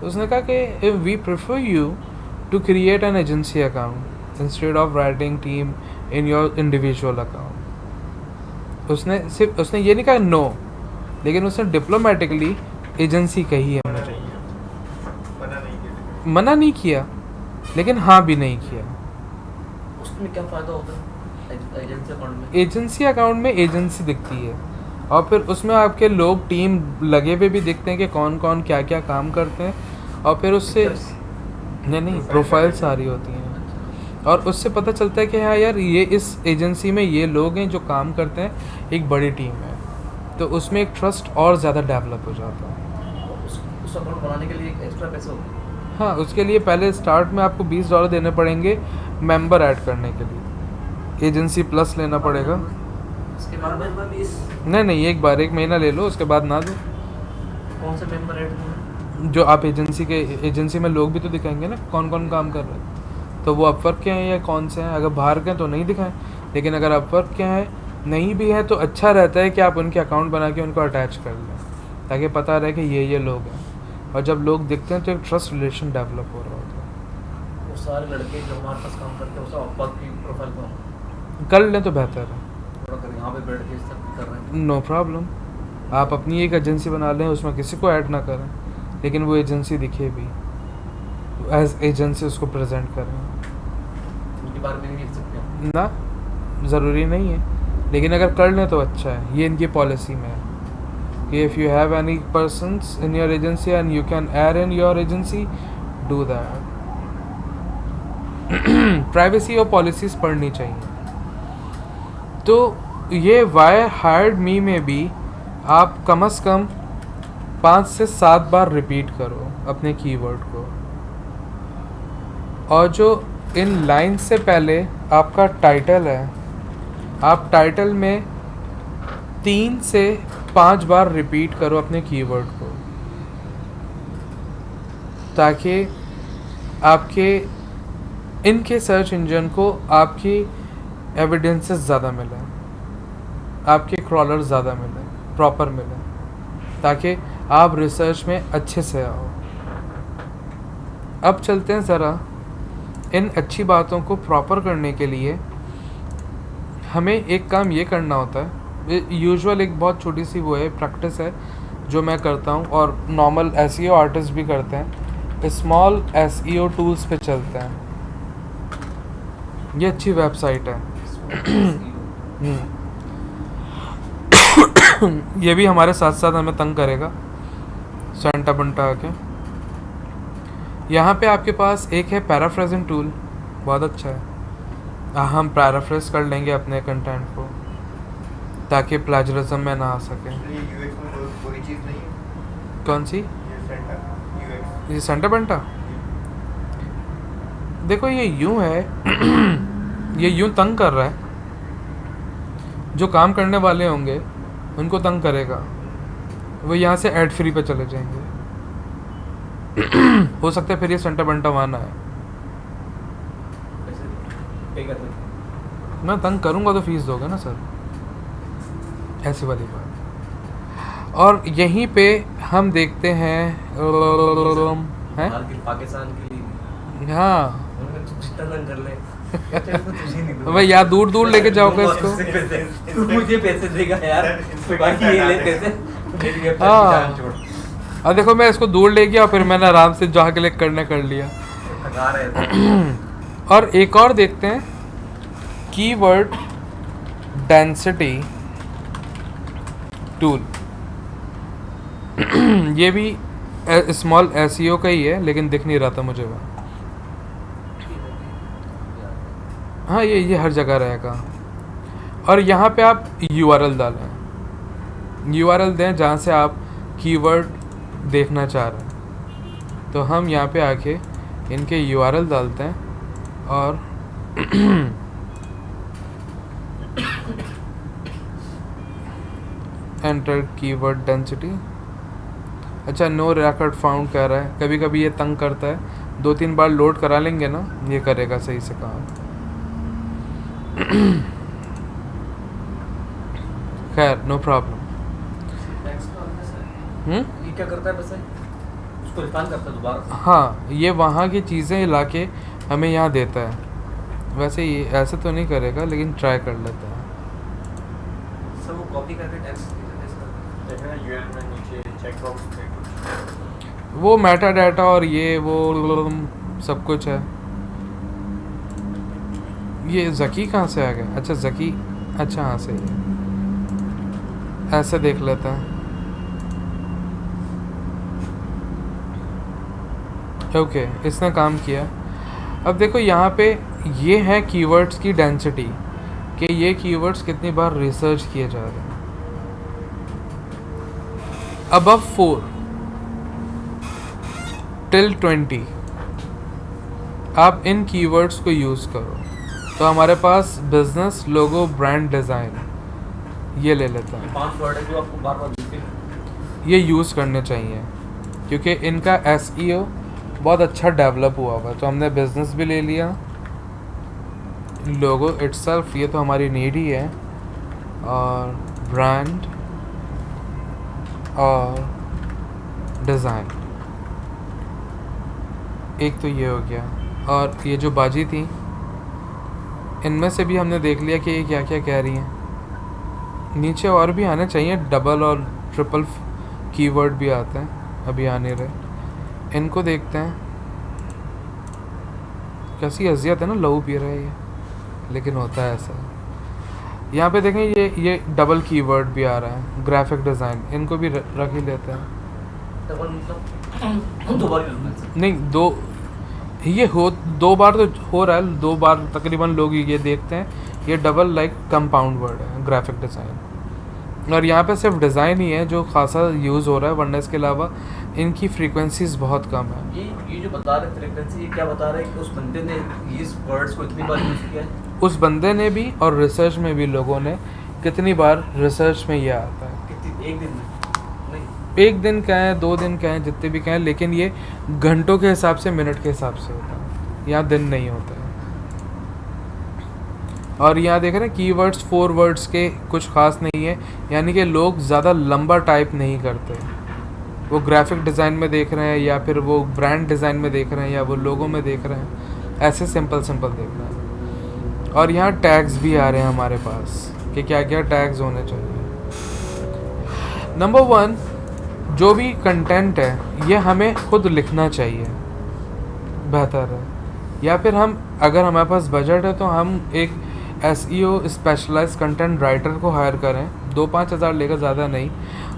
तो उसने कहा कि we prefer you to create an agency account instead of writing team in your individual account. उसने ये नहीं कहा नो, लेकिन उसने डिप्लोमेटिकली एजेंसी कही है मुझे। मना नहीं किया, लेकिन हाँ भी नहीं किया। उसमें क्या फ़ायदा होता है एजेंसी अकाउंट में? एजेंसी अकाउंट में एजेंसी दिखती है और फिर उसमें आपके लोग टीम लगे हुए भी दिखते हैं कि कौन कौन क्या क्या काम करते हैं, और फिर उससे नहीं प्रोफाइल सारी होती हैं और उससे पता चलता है कि हाँ यार ये इस एजेंसी में ये लोग हैं जो काम करते हैं, एक बड़ी टीम है, तो उसमें एक ट्रस्ट और ज़्यादा डेवलप हो जाता है। उस अकाउंट बनाने के लिए एक्स्ट्रा पैसे होते हैं? हाँ, उसके लिए पहले स्टार्ट में आपको $20 देने पड़ेंगे मेंबर ऐड करने के लिए, एजेंसी प्लस लेना पड़ेगा। इसके बाद नहीं, एक बार 1 महीना ले लो, उसके बाद ना दो। कौन से मेंबर ऐड होंगे? जो आप एजेंसी में लोग भी तो दिखाएंगे ना कौन कौन काम कर रहे हैं, तो वो अपवर्क के हैं या कौन से हैं। अगर बाहर के हैं तो नहीं दिखाएं, लेकिन अगर अपवर्क के हैं नहीं भी हैं तो अच्छा रहता है कि आप उनके अकाउंट बना के उनको अटैच कर लें, ताकि पता रहे कि ये लोग हैं, और जब लोग दिखते हैं तो एक ट्रस्ट रिलेशन डेवलप हो रहा होता है। वो सारे लड़के जो हमारे पास काम करते हैं वो सब अपवर्क की प्रोफाइल पर कर लें तो बेहतर है। थोड़ा कर यहाँ पे बैठ के सब कर रहे हैं। नो प्रॉब्लम, आप अपनी एक एजेंसी बना लें, उसमें किसी को ऐड ना करें, लेकिन वो एजेंसी दिखे भी, एज एजेंसी उसको प्रेजेंट करें। उनके बारे में नहीं लिख सकते ना, ज़रूरी नहीं है, लेकिन अगर कर लें तो अच्छा है। ये इनकी पॉलिसी में है कि if you have any persons in your agency and you can add in your agency, do that. Privacy और पॉलिसीज़ पढ़नी चाहिए। तो ये वाई हायर्ड मी में भी आप कम से कम 5 से 7 बार रिपीट करो अपने कीवर्ड को, और जो इन लाइन से पहले आपका टाइटल है, आप टाइटल में 3 से 5 बार रिपीट करो अपने कीवर्ड को, ताकि आपके इनके सर्च इंजन को आपकी एविडेंसेस ज़्यादा मिले, आपके क्रॉलर ज़्यादा मिले, प्रॉपर मिले, ताकि आप रिसर्च में अच्छे से आओ। अब चलते हैं ज़रा इन अच्छी बातों को प्रॉपर करने के लिए हमें एक काम ये करना होता है। यूजुअल एक बहुत छोटी सी वो है प्रैक्टिस है जो मैं करता हूँ और नॉर्मल एसईओ आर्टिस्ट भी करते हैं। स्मॉल एसईओ टूल्स पे चलते हैं। ये अच्छी वेबसाइट है। ये भी हमारे साथ साथ हमें तंग करेगा सेंटा बंटा आके। यहाँ पे आपके पास एक है पैराफ्रेजिंग टूल, बहुत अच्छा है। हम पैराफ्रेज कर लेंगे अपने कंटेंट को ताकि प्लेजरिज्म में ना आ सके। ये यूएक्स में कोई चीज़ नहीं है। कौन सी? ये सेंटा बंटा। देखो ये यूं है ये यूं तंग कर रहा है, जो काम करने वाले होंगे उनको तंग करेगा, वो यहाँ से एड फ्री पे चले जाएंगे। हो सकता है फिर ये सेंटा बंटा वहाँ है। मैं तंग करूँगा तो फीस दोगे ना सर, ऐसी वाली बात। और यहीं पे हम देखते हैं पाकिस्तान की, हाँ कर ले भाई यार दूर दूर लेके जाओगे इसको। तू मुझे पैसे देगा यार, बाकी ये ले पैसे। हाँ, और देखो मैं इसको दूर ले गया और फिर मैंने आराम से जहाँ क्लिक करने कर लिया। थका रहे थे। और एक और देखते हैं कीवर्ड डेंसिटी टूल। ये भी स्मॉल एसईओ का ही है, लेकिन दिख नहीं रहा था मुझे वो। हाँ ये हर जगह रहेगा। और यहाँ पे आप URL डालें, URL दें जहाँ से आप कीवर्ड देखना चाह रहे हैं। तो हम यहाँ पे आके इनके URL डालते हैं और एंटर कीवर्ड डेंसिटी। अच्छा नो रिकॉर्ड फाउंड कह रहा है, कभी कभी ये तंग करता है, 2-3 बार लोड करा लेंगे ना ये करेगा सही से काम। खैर नो प्रॉब्लम। ये क्या करता है बस उसको रिफाइन करता है दोबारा। हाँ ये वहाँ की चीज़ें हिला के हमें यहाँ देता है, वैसे ये ऐसे तो नहीं करेगा लेकिन ट्राई कर लेता है। सर वो कॉपी करके टैक्स देखना यूआरएल में नीचे चेक बॉक्स पे कुछ वो मेटा डाटा और ये वो सब कुछ है। ये ज़की कहाँ से आ गया? अच्छा ज़की, अच्छा हाँ सही है, ऐसे देख लेते हैं। ओके इसने काम किया। अब देखो यहाँ पे ये है कीवर्ड्स की डेंसिटी कि ये कीवर्ड्स कितनी बार रिसर्च किए जा रहे हैं। अबव 4 till 20 आप इन कीवर्ड्स को यूज़ करो तो हमारे पास बिजनेस लोगो ब्रांड डिज़ाइन ये ले लेते हैं। 5 वर्ड है जो आपको बार बार ये यूज़ करने चाहिए क्योंकि इनका SEO बहुत अच्छा डेवलप हुआ हुआ है। तो हमने बिजनेस भी ले लिया, लोगो इटसेल्फ ये तो हमारी नीड ही है, और ब्रांड और डिज़ाइन एक तो ये हो गया। और ये जो बाजी थी इनमें से भी हमने देख लिया कि ये क्या क्या कह रही हैं। नीचे और भी आने चाहिए, डबल और ट्रिपल कीवर्ड भी आते हैं, अभी आने रहे। इनको देखते हैं, कैसी अजियत है ना, लहू पी रहा है ये, लेकिन होता है ऐसा। यहाँ पे देखें ये डबल कीवर्ड भी आ रहा है, ग्राफिक डिज़ाइन, इनको भी रख ही लेते हैं। डबल मतलब 2 बार यूज में नहीं ये 2 बार तो हो रहा है, 2 बार तकरीबन लोग ये देखते हैं। ये डबल लाइक कंपाउंड वर्ड है ग्राफिक डिज़ाइन, और यहाँ पे सिर्फ डिज़ाइन ही है जो खासा यूज़ हो रहा है, वरना इसके अलावा इनकी फ्रीक्वेंसीज बहुत कम है। ये जो बता रहे फ्रीक्वेंसी, ये क्या बता रहा है कि उस बंदे ने इस वर्ड्स को इतनी बार यूज किया है। उस बंदे ने भी और रिसर्च में भी लोगों ने कितनी बार रिसर्च में ये आता है। कितनी, एक दिन में नहीं, 1 दिन कहें 2 दिन कहें जितने भी कहें, लेकिन ये घंटों के हिसाब से, मिनट के हिसाब से होता है, यहाँ दिन नहीं होता है। और यहाँ देख रहे हैं कीवर्ड्स 4 वर्ड्स के कुछ खास नहीं है, यानी कि लोग ज़्यादा लंबा टाइप नहीं करते। वो ग्राफिक डिज़ाइन में देख रहे हैं या फिर वो ब्रांड डिज़ाइन में देख रहे हैं या वो लोगो में देख रहे हैं, ऐसे सिंपल देख रहे हैं। और यहाँ टैग्स भी आ रहे हैं हमारे पास कि क्या क्या टैग्स होने चाहिए। नंबर 1, जो भी कंटेंट है ये हमें खुद लिखना चाहिए, बेहतर है। या फिर हम, अगर हमारे पास बजट है तो हम एक SEO स्पेशलाइज्ड कंटेंट राइटर को हायर करें, 2-5 हज़ार लेकर, ज़्यादा नहीं,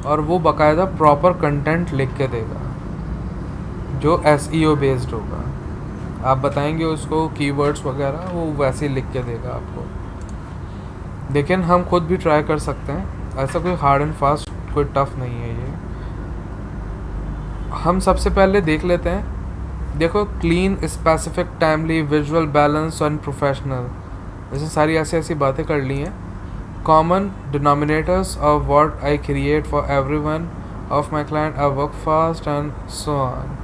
और वो बाकायदा प्रॉपर कंटेंट लिख के देगा जो SEO बेस्ड होगा। आप बताएंगे उसको कीवर्ड्स वगैरह, वो वैसे ही लिख के देगा आपको। लेकिन हम खुद भी ट्राई कर सकते हैं, ऐसा कोई हार्ड एंड फास्ट कोई टफ नहीं है ये। हम सबसे पहले देख लेते हैं, देखो clean, specific, timely, visual, balance and professional, जैसे सारी ऐसी बातें कर ली हैं। Common denominators of what I create for everyone of my client, I work fast and so on.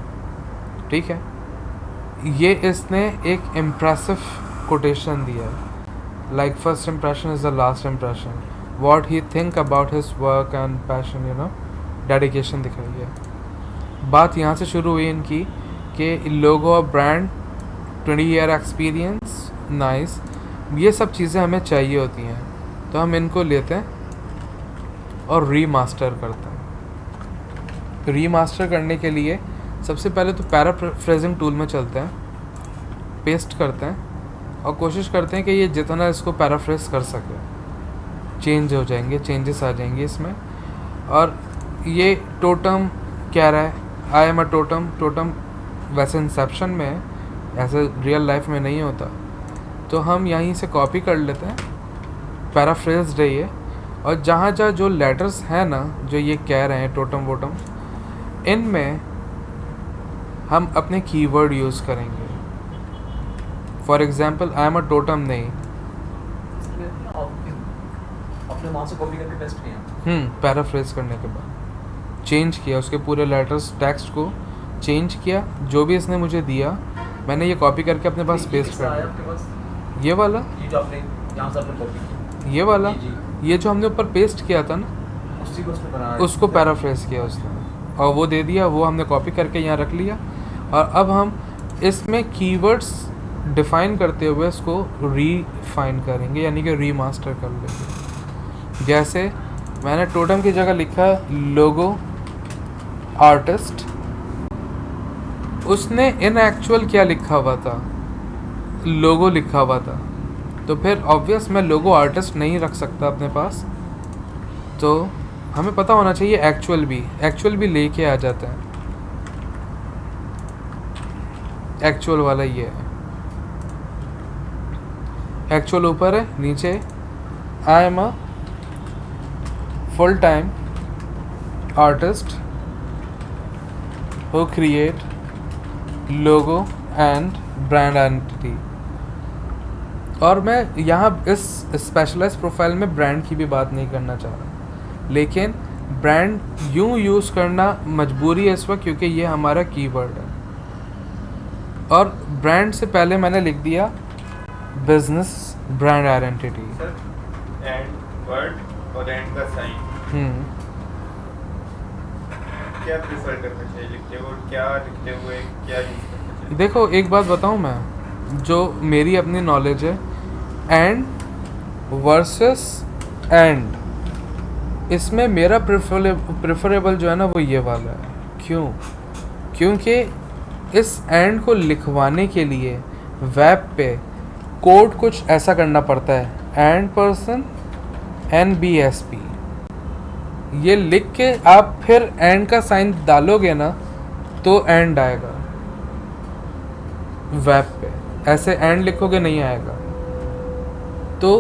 ठीक है, ये इसने एक इम्प्रेसिव कोटेशन दिया है, like first impression is the last impression, what he think about his work and passion, dedication दिखाई है। बात यहाँ से शुरू हुई इनकी कि लोगो और ब्रांड, 20 ईयर एक्सपीरियंस, नाइस, ये सब चीज़ें हमें चाहिए होती हैं, तो हम इनको लेते हैं और रीमास्टर करते हैं। रीमास्टर करने के लिए सबसे पहले तो पैराफ्रेजिंग टूल में चलते हैं, पेस्ट करते हैं और कोशिश करते हैं कि ये जितना इसको पैराफ्रेज कर सके, चेंज हो जाएंगे, चेंजेस आ जाएंगे इसमें। और ये टोटम कह रहा है, I am a totem, totem वैसे इंसेप्शन में है, ऐसे रियल लाइफ में नहीं होता, तो हम यहीं से कॉपी कर लेते हैं, पैराफ्रेज है ये। और जहाँ जो लेटर्स हैं ना, जो ये कह रहे हैं टोटम वोटम, इनमें हम अपने कीवर्ड यूज़ करेंगे। For example I am a totem नहीं, अपने वहाँ से कॉपी करके पेस्ट किया। पैराफ्रेज करने के बाद चेंज किया, उसके पूरे लेटर्स टेक्स्ट को चेंज किया, जो भी इसने मुझे दिया मैंने ये कॉपी करके अपने पास पेस्ट किसका कर आया दिया। आपके पास? ये वाला, ये जो आपने यहाँ से आपने कॉपी की, ये वाला, जी, ये जो हमने ऊपर पेस्ट किया था ना, उसी को उसने बनाया, उसको पैराफ्रेज किया उसने और वो दे दिया, वो हमने कॉपी करके यहाँ रख लिया। और अब हम इसमें कीवर्ड्स डिफाइन करते हुए इसको रीफाइन करेंगे, यानी कि रीमास्टर कर लेंगे। जैसे मैंने टोटम की जगह लिखा लोगो आर्टिस्ट, उसने इन एक्चुअल क्या लिखा हुआ था, लोगो लिखा हुआ था, तो फिर ऑब्वियस मैं लोगो आर्टिस्ट नहीं रख सकता अपने पास। तो हमें पता होना चाहिए एक्चुअल भी लेके आ जाता है। एक्चुअल वाला ये है, एक्चुअल ऊपर है, नीचे I am a full time artist who create logo and brand identity। और मैं यहाँ इस स्पेशलाइज प्रोफाइल में ब्रांड की भी बात नहीं करना चाह रहा, लेकिन ब्रांड यूँ यूज़ करना मजबूरी है इस वक्त क्योंकि ये हमारा कीवर्ड है। और ब्रांड से पहले मैंने लिख दिया business brand identity. Sir and word और एंड का साइन क्या प्रेफर करना चाहिए लिखते हुए, क्या लिखते हुए क्या यूज करना चाहिए? देखो एक बात बताऊं मैं, जो मेरी अपनी नॉलेज है, एंड वर्सेस एंड, इसमें मेरा प्रेफरेबल जो है ना वो ये वाला है। क्यों? क्योंकि इस एंड को लिखवाने के लिए वेब पे कोड कुछ ऐसा करना पड़ता है, एंड पर्सन NBSP, ये लिख के आप फिर एंड का साइन डालोगे ना तो एंड आएगा वेब पे, ऐसे एंड लिखोगे नहीं आएगा। तो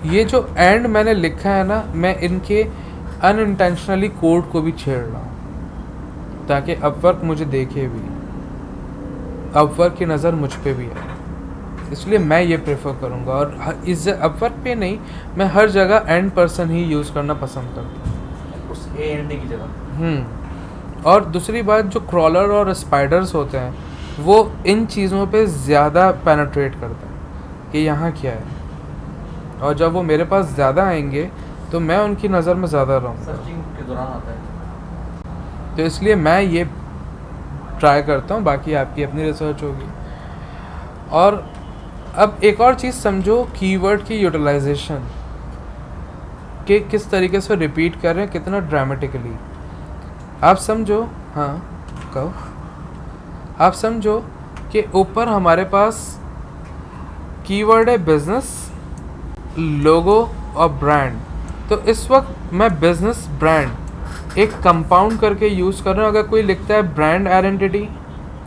ये जो एंड मैंने लिखा है ना, मैं इनके अनइंटेंशनली कोड को भी छेड़ रहा हूँ ताकि अपवर्क मुझे देखे भी, अपवर्क की नज़र मुझ पे भी आए, इसलिए मैं ये प्रेफर करूँगा। और इस अपवर्क पे नहीं, मैं हर जगह एंड पर्सन ही यूज़ करना पसंद करता हूँ उस AND की जगह। और दूसरी बात, जो क्रॉलर और स्पाइडर्स होते हैं वो इन चीज़ों पे ज़्यादा पेनिट्रेट करते हैं कि यहाँ क्या है, और जब वो मेरे पास ज़्यादा आएंगे तो मैं उनकी नज़र में ज़्यादा रहूँगा, सर्चिंग के दौरान आता है। तो इसलिए मैं ये ट्राई करता हूँ, बाकी आपकी अपनी रिसर्च होगी। और अब एक और चीज़ समझो, कीवर्ड की यूटिलाइजेशन कि किस तरीके से रिपीट कर रहे हैं, कितना ड्रामेटिकली। आप समझो, हाँ कहो, आप समझो कि ऊपर हमारे पास कीवर्ड है बिजनेस, लोगो और ब्रांड। तो इस वक्त मैं बिजनेस ब्रांड एक कंपाउंड करके यूज़ कर रहा हूँ। अगर कोई लिखता है ब्रांड आइडेंटिटी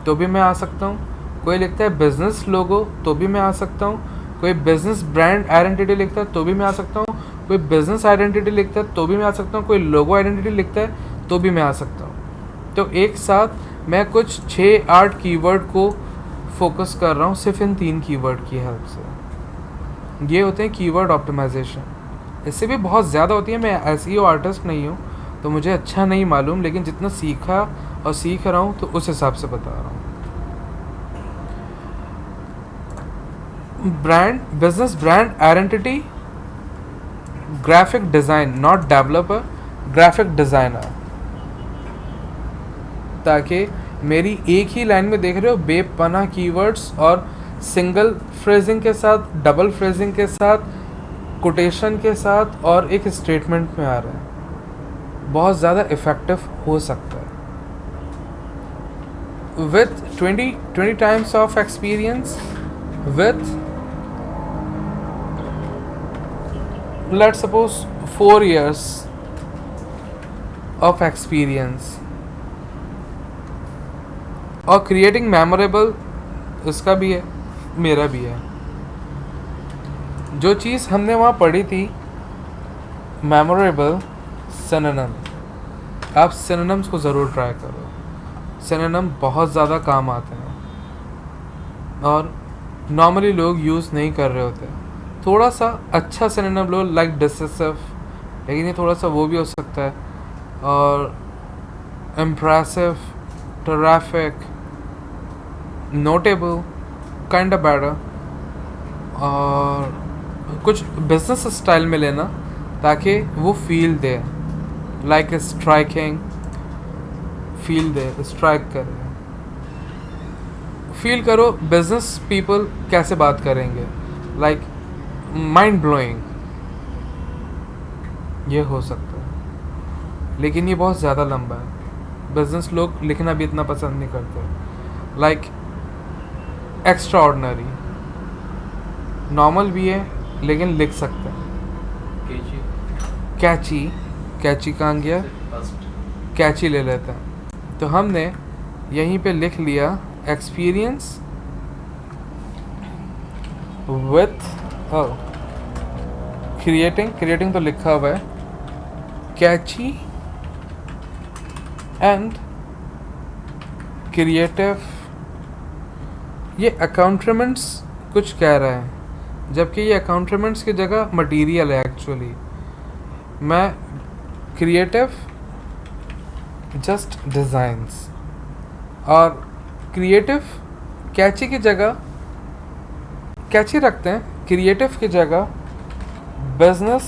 तो भी मैं आ सकता हूँ, कोई लिखता है बिजनेस लोगो तो भी मैं आ सकता हूँ, कोई बिजनेस ब्रांड आइडेंटिटी लिखता है तो भी मैं आ सकता हूँ, कोई बिजनेस आइडेंटिटी लिखता है तो भी मैं आ सकता हूँ, कोई लोगो आइडेंटिटी लिखता है तो भी मैं आ सकता हूँ। तो एक साथ मैं कुछ 6-8 कीवर्ड को फोकस कर रहा हूँ सिर्फ इन 3 कीवर्ड की हेल्प से। ये होते हैं कीवर्ड ऑप्टिमाइजेशन। इससे भी बहुत ज़्यादा होती है। मैं SEO आर्टिस्ट नहीं हूँ तो मुझे अच्छा नहीं मालूम, लेकिन जितना सीखा और सीख रहा हूँ तो उस हिसाब से बता रहा हूँ। Brand, business brand identity, graphic design, not developer, graphic designer, ताकि मेरी एक ही लाइन में देख रहे हो बेपनाह कीवर्ड्स और सिंगल फ्रेजिंग के साथ, डबल फ्रेजिंग के साथ, कोटेशन के साथ और एक स्टेटमेंट में आ रहा है, बहुत ज़्यादा इफ़ेक्टिव हो सकता है। With 20 times of experience, with let's suppose 4 years of experience, और creating memorable, इसका भी है, मेरा भी है। जो चीज़ हमने वहाँ पढ़ी थी memorable, synonym, आप synonyms को ज़रूर ट्राई करो। synonym बहुत ज़्यादा काम आते हैं और नॉर्मली लोग यूज़ नहीं कर रहे होते। थोड़ा सा अच्छा सिनोनिम लो, लाइक डिसेसिव, लेकिन ये थोड़ा सा वो भी हो सकता है। और impressive, terrific, notable, kind of better, और कुछ बिजनेस स्टाइल में लेना ताकि वो फील दे, लाइक स्ट्राइकिंग फील दे, स्ट्राइक करे, फील करो बिजनेस पीपल कैसे बात करेंगे, लाइक माइंड ब्लोइंग, ये हो सकता है। लेकिन ये बहुत ज़्यादा लंबा है, बिजनेस लोग लिखना भी इतना पसंद नहीं करते। लाइक एक्स्ट्रा ऑर्डिनरी, नॉर्मल भी है लेकिन लिख सकते हैं। कैची, कैची कहाँ गया, कैची ले लेते हैं। तो हमने यहीं पे लिख लिया एक्सपीरियंस विथ क्रिएटिंग तो लिखा हुआ है, कैची एंड क्रिएटिव। ये अकाउंटमेंट्स कुछ कह रहे हैं, जबकि ये अकाउंटमेंट्स की जगह मटेरियल है एक्चुअली। मैं क्रिएटिव जस्ट डिज़ाइंस, और क्रिएटिव कैची की जगह कैची रखते हैं, क्रिएटिव की जगह business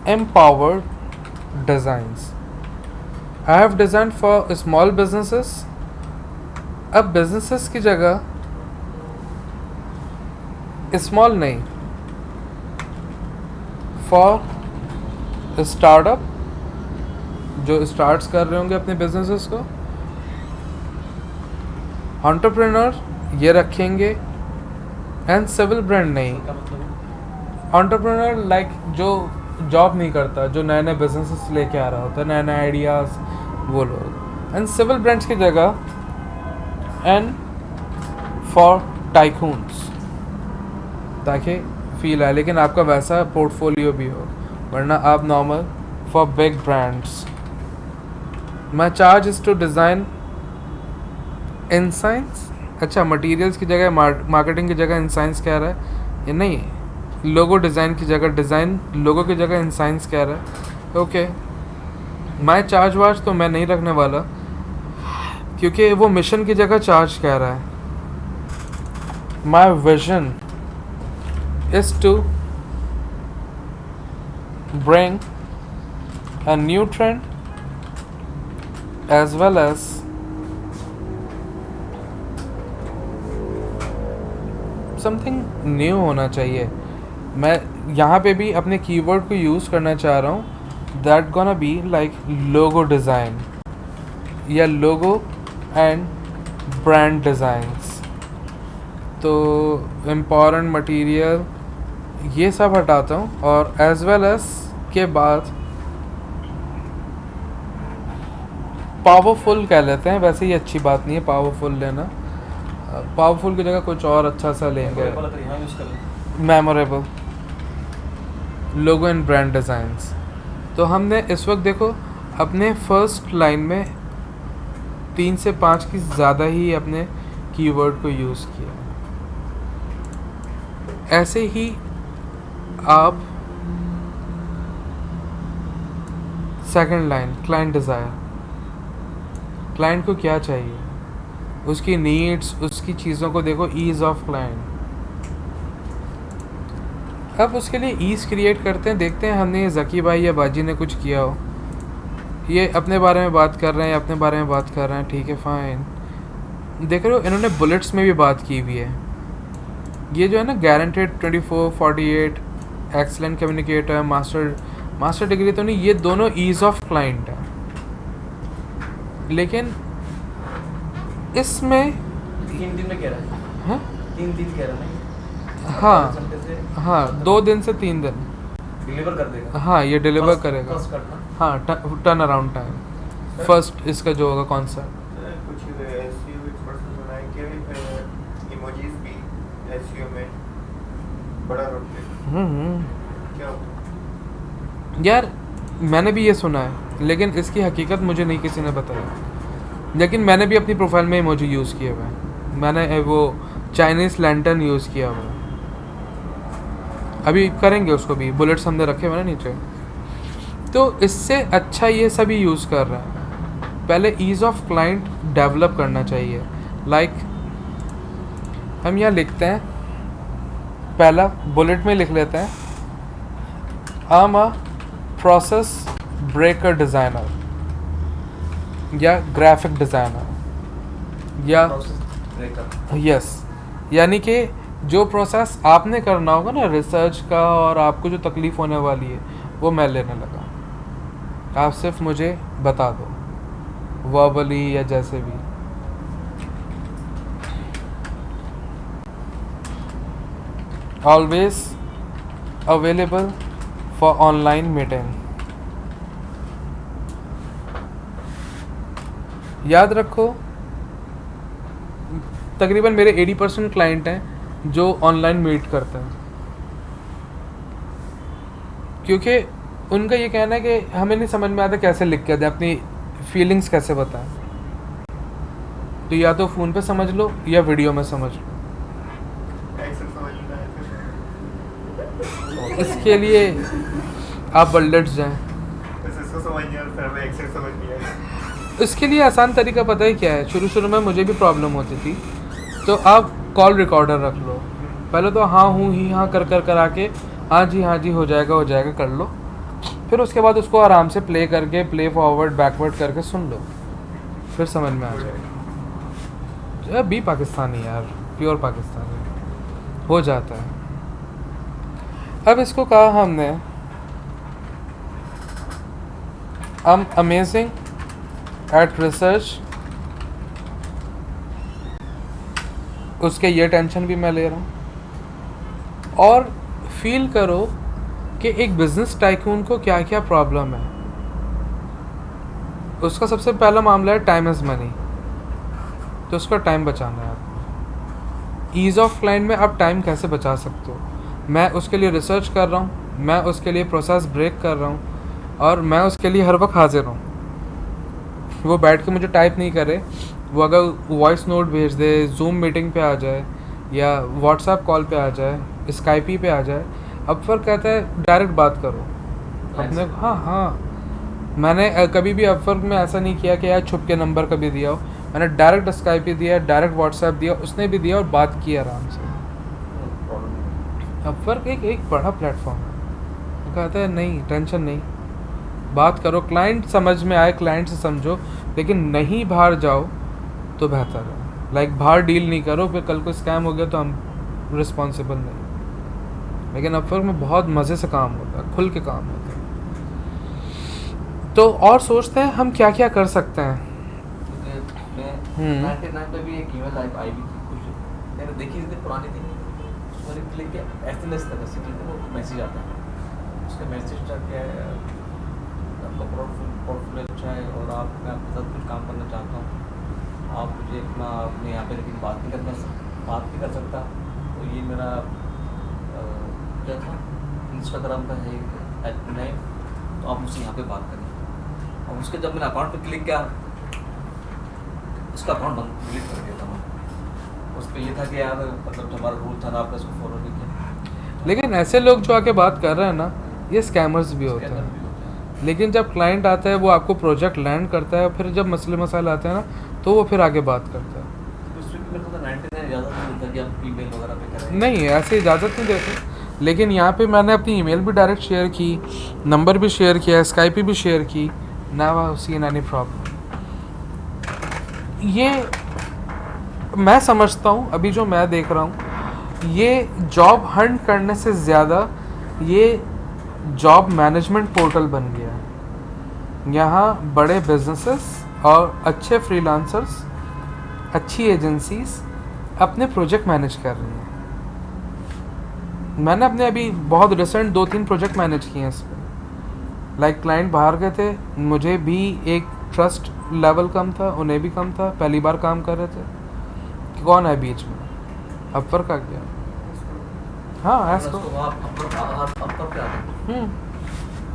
empowered designs. I have designed for small businesses. अब businesses की जगह small नहीं, for startup जो starts कर रहे होंगे अपने businesses को, entrepreneur ये रखेंगे, and civil brand नहीं, entrepreneur like जो जॉब नहीं करता, जो नए नए बिजनेसेस लेके आ रहा होता है, नए नए आइडियाज़, वो लोग। एंड सिविल ब्रांड्स की जगह एंड फॉर टाइकून्स, ताकि फील आए, लेकिन आपका वैसा पोर्टफोलियो भी हो, वरना आप normal for big brands. My charge is to design in science. अच्छा, मटेरियल्स की जगह मार्केटिंग की जगह इन साइंस कह रहा है, ये नहीं है। लोगो डिज़ाइन की जगह डिज़ाइन, लोगो की जगह इन साइंस कह रहा है। ओके, माई चार्ज वार्ज तो मैं नहीं रखने वाला, क्योंकि वो मिशन की जगह चार्ज कह रहा है। My vision is to bring a new trend as well as something new होना चाहिए। मैं यहाँ पे भी अपने कीवर्ड को यूज़ करना चाह रहा हूँ, that gonna be like logo design या लोगो एंड ब्रांड डिज़ाइंस। तो एम्पावरमेंट मटेरियल ये सब हटाता हूँ, और एज वेल एज के बाद पावरफुल कह लेते हैं। वैसे ये अच्छी बात नहीं है पावरफुल लेना, पावरफुल की जगह कुछ और अच्छा सा लेंगे, memorable logo and brand designs. तो हमने इस वक्त देखो अपने फर्स्ट लाइन में 3 से 5 की ज़्यादा ही अपने कीवर्ड को यूज़ किया। ऐसे ही आप second line, client desire, client को क्या चाहिए, उसकी नीड्स, उसकी चीज़ों को देखो, ईज़ ऑफ क्लाइंट। अब उसके लिए ईज़ क्रिएट करते हैं, देखते हैं हमने ज़की भाई या बाजी ने कुछ किया हो। ये अपने बारे में बात कर रहे हैं, अपने बारे में बात कर रहे हैं, ठीक है फाइन। देख रहे हो इन्होंने बुलेट्स में भी बात की हुई है। ये जो है ना guaranteed 24/48 excellent communicator, master degree तो नहीं, ये दोनों ईज़ ऑफ क्लाइंट है। लेकिन इसमें 3 दिन में कह रहा है, हाँ 3 दिन कह रहा है, हाँ 2 दिन से 3 दिन डिलीवर कर देगा। हाँ ये डिलीवर करेगा। फर्स्ट करना, हाँ टर्न अराउंड टाइम फर्स्ट इसका जो होगा कॉन्सेप्ट। कुछ एसईओ एक्सपर्ट्स ने सुना है कि इमोजीज भी एसईओ में बड़ा रोल प्ले क्या होता है? यार मैंने भी ये सुना है, लेकिन इसकी हकीकत मुझे नहीं किसी ने बताया। लेकिन मैंने भी अपनी प्रोफाइल में इमोजी यूज़ किए हुए हैं। मैंने वो चाइनीज़ लैंटर्न यूज़ किया हुआ है। अभी करेंगे उसको भी, बुलेट्स हमने रखे हुए ना नीचे। तो इससे अच्छा ये सभी यूज़ कर रहे हैं। पहले ईज़ ऑफ क्लाइंट डेवलप करना चाहिए। लाइक हम यहाँ लिखते हैं, पहला बुलेट में लिख लेते हैं, I am a process breaker designer या ग्राफिक डिज़ाइनर या ब्रेकर। यस, यानी कि जो प्रोसेस आपने करना होगा ना रिसर्च का और आपको जो तकलीफ़ होने वाली है वो मैं लेने लगा। आप सिर्फ मुझे बता दो वर्बली या जैसे भी। Always available for online meeting. याद रखो, तकरीबन मेरे 80% क्लाइंट हैं जो ऑनलाइन मीट करते हैं, क्योंकि उनका ये कहना है कि हमें नहीं समझ में आता कैसे लिख के दें, अपनी फीलिंग्स कैसे बताएं। तो या तो फ़ोन पे समझ लो या वीडियो में समझ लो। एक्सेल समझना है इसके लिए आप वर्ल्ड्स जाएं। बस इसको समझनी है, फिर हमें एक्सेल समझ नहीं आएगा। इसके लिए आसान तरीका पता है क्या है? शुरू में मुझे भी प्रॉब्लम होती थी, तो आप कॉल रिकॉर्डर रख लो। पहले तो हाँ हूँ ही हाँ कर आके हाँ जी हो जाएगा कर लो। फिर उसके बाद उसको आराम से प्ले करके प्ले फॉरवर्ड बैकवर्ड करके सुन लो, फिर समझ में आ जाएगा। बी पाकिस्तानी यार, प्योर पाकिस्तानी हो जाता है। अब इसको कहा हमने I'm amazing at research, उसके ये टेंशन भी मैं ले रहा हूँ। और फील करो कि एक बिजनेस टाइकून को क्या क्या प्रॉब्लम है। उसका सबसे पहला मामला है टाइम इज़ मनी, तो उसका टाइम बचाना है आपको। ईज़ ऑफ क्लाइंट में आप टाइम कैसे बचा सकते हो? मैं उसके लिए रिसर्च कर रहा हूँ, मैं उसके लिए प्रोसेस ब्रेक कर रहा हूँ और मैं उसके लिए हर वक्त हाजिर हूँ। वो बैठ के मुझे टाइप नहीं करे, वो अगर वॉइस नोट भेज दे, जूम मीटिंग पे आ जाए या व्हाट्सएप कॉल पे आ जाए, स्काइपी पे आ जाए। अपवर्क कहता है डायरेक्ट बात करो अपने। हाँ, मैंने कभी भी अपवर्क में ऐसा नहीं किया कि यार छुप के नंबर कभी दिया हो। मैंने डायरेक्ट स्काइपी दिया, डायरेक्ट व्हाट्सएप दिया, उसने भी दिया और बात की आराम से। अपवर्क एक बड़ा प्लेटफॉर्म है। वो कहता है नहीं, टेंशन नहीं, बात करो, क्लाइंट समझ में आए, क्लाइंट से समझो, लेकिन नहीं बाहर जाओ तो बेहतर है। लाइक बाहर डील नहीं करो, फिर कल को स्कैम हो गया तो हम रिस्पॉन्सिबल नहीं। लेकिन अपवर्क में बहुत मज़े से काम होता है, खुल के काम होता है। तो और सोचते हैं हम क्या क्या कर सकते हैं। मैं 99 पे भी एक ईमेल आई भी थी कुछ, मैंने देखी इतनी पुरानी थी, मैंने क्लिक किया, एसएमएस तरह से क्लिक वो मैसेज आता है। उसका मैसेज था क्या है, आपका पोर्टफोलियो अच्छा है और मैं आपके साथ कुछ काम करना चाहता हूँ, आप मुझे इतना अपने यहाँ पे लेकिन बात नहीं कर सकता। तो ये मेरा क्या था, इंस्टाग्राम का है @9, तो आप मुझसे यहाँ पे बात करें। और उसके जब मैंने अकाउंट पे क्लिक किया, उसका अकाउंट डिलीट कर दिया था मैं। उस पर ये था कि यार मतलब जो हमारा रूल था ना, आपने उसको फॉलो नहीं किया। लेकिन ऐसे लोग जो आके बात कर रहे हैं ना, ये स्कैमर्स भी होते हैं। लेकिन जब क्लाइंट आता है, वो आपको प्रोजेक्ट लैंड करता है, फिर जब मसले मसाइल आते हैं ना, तो वो फिर आगे बात करता है। उसमें मेरे को 99 इजाज़त नहीं देता कि आप ईमेल वगैरह पे करें। नहीं, ऐसे इजाज़त नहीं देते। लेकिन यहाँ पे मैंने अपनी ईमेल भी डायरेक्ट शेयर की, नंबर भी शेयर किया, स्काइप भी शेयर की, ना आई सीन एनी प्रॉब्लम। ये मैं समझता हूँ, अभी जो मैं देख रहा हूँ, ये जॉब हंट करने से ज़्यादा ये जॉब मैनेजमेंट पोर्टल बन गया है। यहाँ बड़े बिजनेसेस और अच्छे फ्रीलांसर्स, अच्छी एजेंसीज अपने प्रोजेक्ट मैनेज कर रही हैं। मैंने अपने अभी बहुत रिसेंट 2-3 प्रोजेक्ट मैनेज किए हैं इस पर। लाइक क्लाइंट बाहर गए थे, मुझे भी एक ट्रस्ट लेवल कम था, उन्हें भी कम था, पहली बार काम कर रहे थे। कौन है बीच में? अपवर्क आ गया। हाँ, ऐसा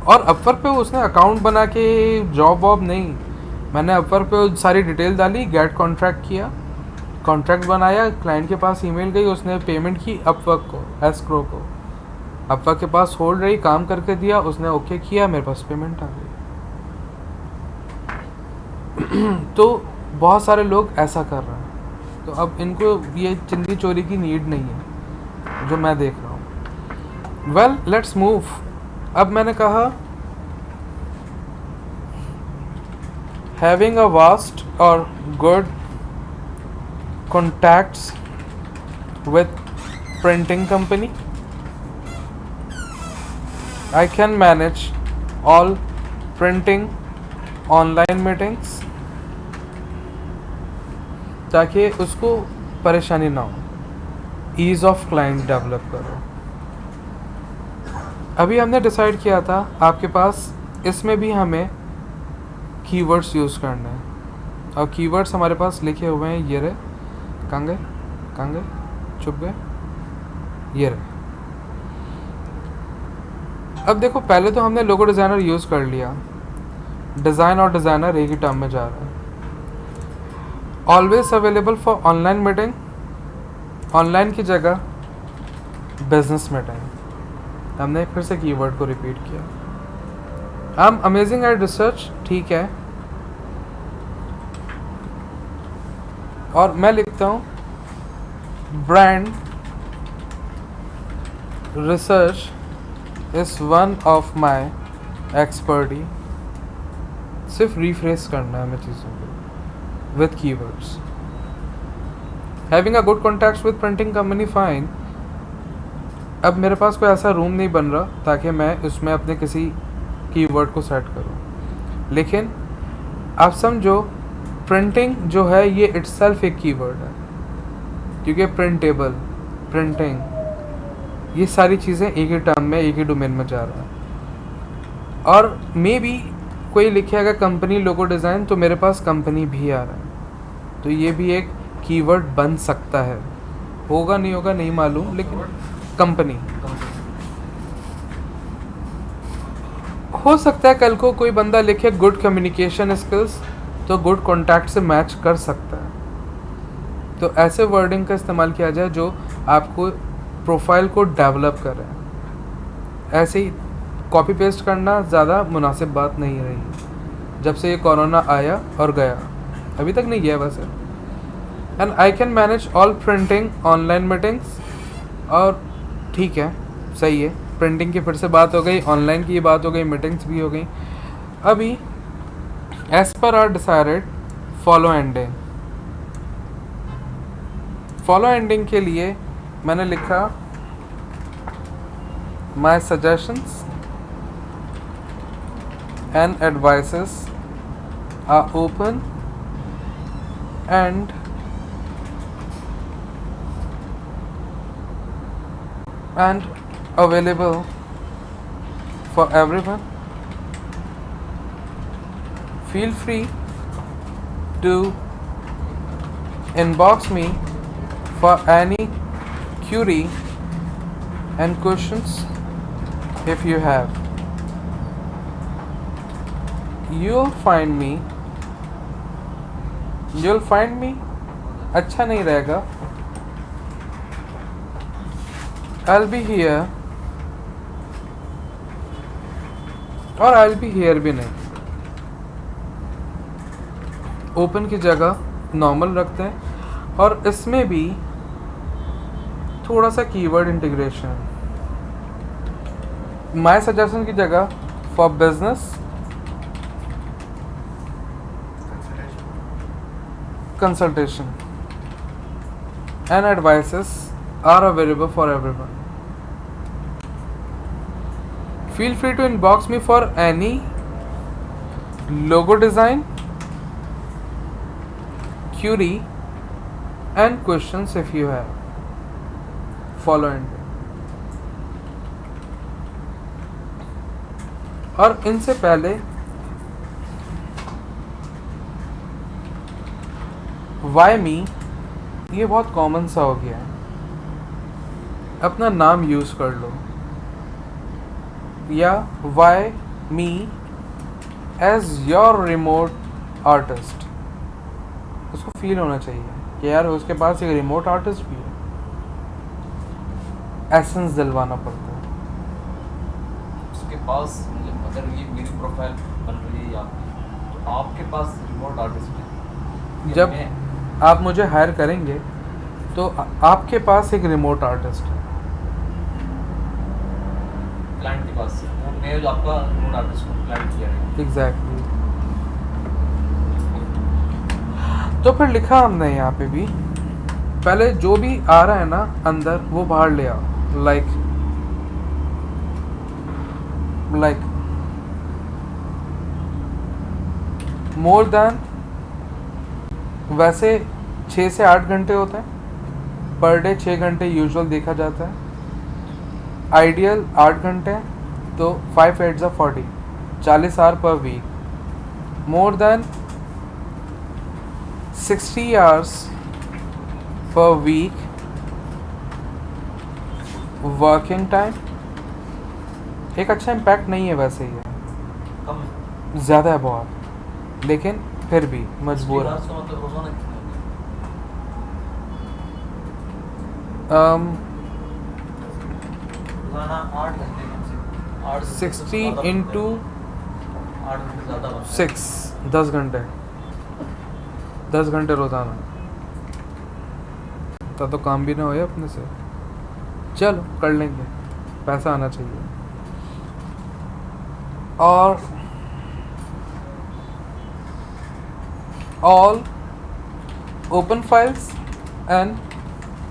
और अपवर्क पे उसने अकाउंट बना के जॉब वॉब नहीं, मैंने अपवर्क पे सारी डिटेल डाली, गेट कॉन्ट्रैक्ट किया, कॉन्ट्रैक्ट बनाया, क्लाइंट के पास ईमेल गई, उसने पेमेंट की अपवर्क को, एस्क्रो को, अफवाह के पास होल्ड रही, काम करके दिया, उसने ओके किया, मेरे पास पेमेंट आ गई। तो बहुत सारे लोग ऐसा कर रहे हैं, तो अब इनको ये चिंदी चोरी की नीड नहीं है जो मैं देख रहा हूँ। Well let's move. अब मैंने कहा हैविंग अ वास्ट और good contacts with printing company, I can manage all printing online meetings ताकि उसको परेशानी ना हो। ईज़ ऑफ क्लाइंट डेवलप करो। अभी हमने डिसाइड किया था आपके पास इसमें भी हमें कीवर्ड्स यूज़ करने हैं, और कीवर्ड्स हमारे पास लिखे हुए हैं, ये रहे। कहाँ गए, चुप गए, ये रहे। अब देखो, पहले तो हमने लोगो डिज़ाइनर यूज़ कर लिया, डिज़ाइन और डिज़ाइनर एक ही टर्म में जा रहा है। Always available for online meeting, online की जगह बिजनेस मीटिंग। हमने फिर से कीवर्ड को रिपीट किया। I am amazing eight research, ठीक है, और मैं लिखता हूँ brand research is one of my expertise। सिर्फ रिफ्रेश करना है हमें चीज़ों को with keywords। Having a good contacts with printing company, fine। अब मेरे पास कोई ऐसा रूम नहीं बन रहा ताकि मैं उसमें अपने किसी कीवर्ड को सेट करूं, लेकिन आप समझो प्रिंटिंग जो है ये इटसेल्फ एक कीवर्ड है, क्योंकि प्रिंटेबल, प्रिंटिंग, ये सारी चीज़ें एक ही टर्म में, एक ही डोमेन में जा रहा है। और मे बी कोई लिखेगा कंपनी लोगो डिज़ाइन, तो मेरे पास कंपनी भी आ रहा है, तो ये भी एक कीवर्ड बन सकता है। होगा नहीं होगा नहीं मालूम, लेकिन कंपनी हो सकता है। कल को कोई बंदा लिखे गुड कम्युनिकेशन स्किल्स, तो गुड कॉन्टैक्ट से मैच कर सकता है। तो ऐसे वर्डिंग का इस्तेमाल किया जाए जो आपको प्रोफाइल को डेवलप कर रहे हैं। ऐसे ही कॉपी पेस्ट करना ज़्यादा मुनासिब बात नहीं रही जब से ये कोरोना आया और गया, अभी तक नहीं गया वैसे। And I can manage all printing online meetings, और ठीक है, सही है, प्रिंटिंग की फिर से बात हो गई, ऑनलाइन की बात हो गई, मीटिंग्स भी हो गई। अभी as per are decided follow ending, follow ending के लिए मैंने लिखा my suggestions and advices are open and available for everyone. Feel free to inbox me for any query and questions if you have. You'll find me अच्छा नहीं रहेगा, I'll be here, और I'll be here भी नहीं। Open की जगह normal रखते हैं, और इसमें भी थोड़ा सा कीवर्ड इंटीग्रेशन। माय सजेशन की जगह for business consultation and advices are available for everyone. Feel free to inbox me for any logo design, query and questions if you have. Follow and और इनसे पहले why me, ये बहुत common सा हो गया है। अपना नाम यूज़ कर लो, या why me as your remote artist. उसको फील होना चाहिए कि यार उसके पास एक रिमोट आर्टिस्ट भी है। एसेंस दिलवाना पड़ता है। पास मतलब अगर ये मेरी प्रोफाइल बन रही है आपकी, तो आपके पास रिमोट आर्टिस्ट है? जब आप मुझे हायर करेंगे तो आपके पास एक रिमोट आर्टिस्ट है। क्लाइंट के पास वो मैं जो आपका रिमोट आर्टिस्ट को क्लाइंट किया है। एग्जैक्टली। तो फिर लिखा हमने यहाँ पे भी, पहले जो भी आ रहा है ना अंदर वो बाहर ले आओ। लाइक मोर देन, वैसे 6 से 8 घंटे होते हैं पर डे, 6 घंटे यूजुअल देखा जाता है। आइडियल 8 घंटे, तो 5 8 ज़ा 40, 40 hour per week. More than 60 hours per week working time एक अच्छा इम्पैक्ट नहीं है वैसे ही है, कम है। ज़्यादा है बहुत, लेकिन फिर भी मजबूर है। का मतलब रोजाना कितने रोजाना 8 घंटे कम से 8 60 इंटू 8 घंटे ज़्यादा बनता है। 6, 10 घंटे, 10 घंटे रोज़ाना, तो काम भी ना होए अपने से। चलो कर लेंगे, पैसा आना चाहिए। और all open files and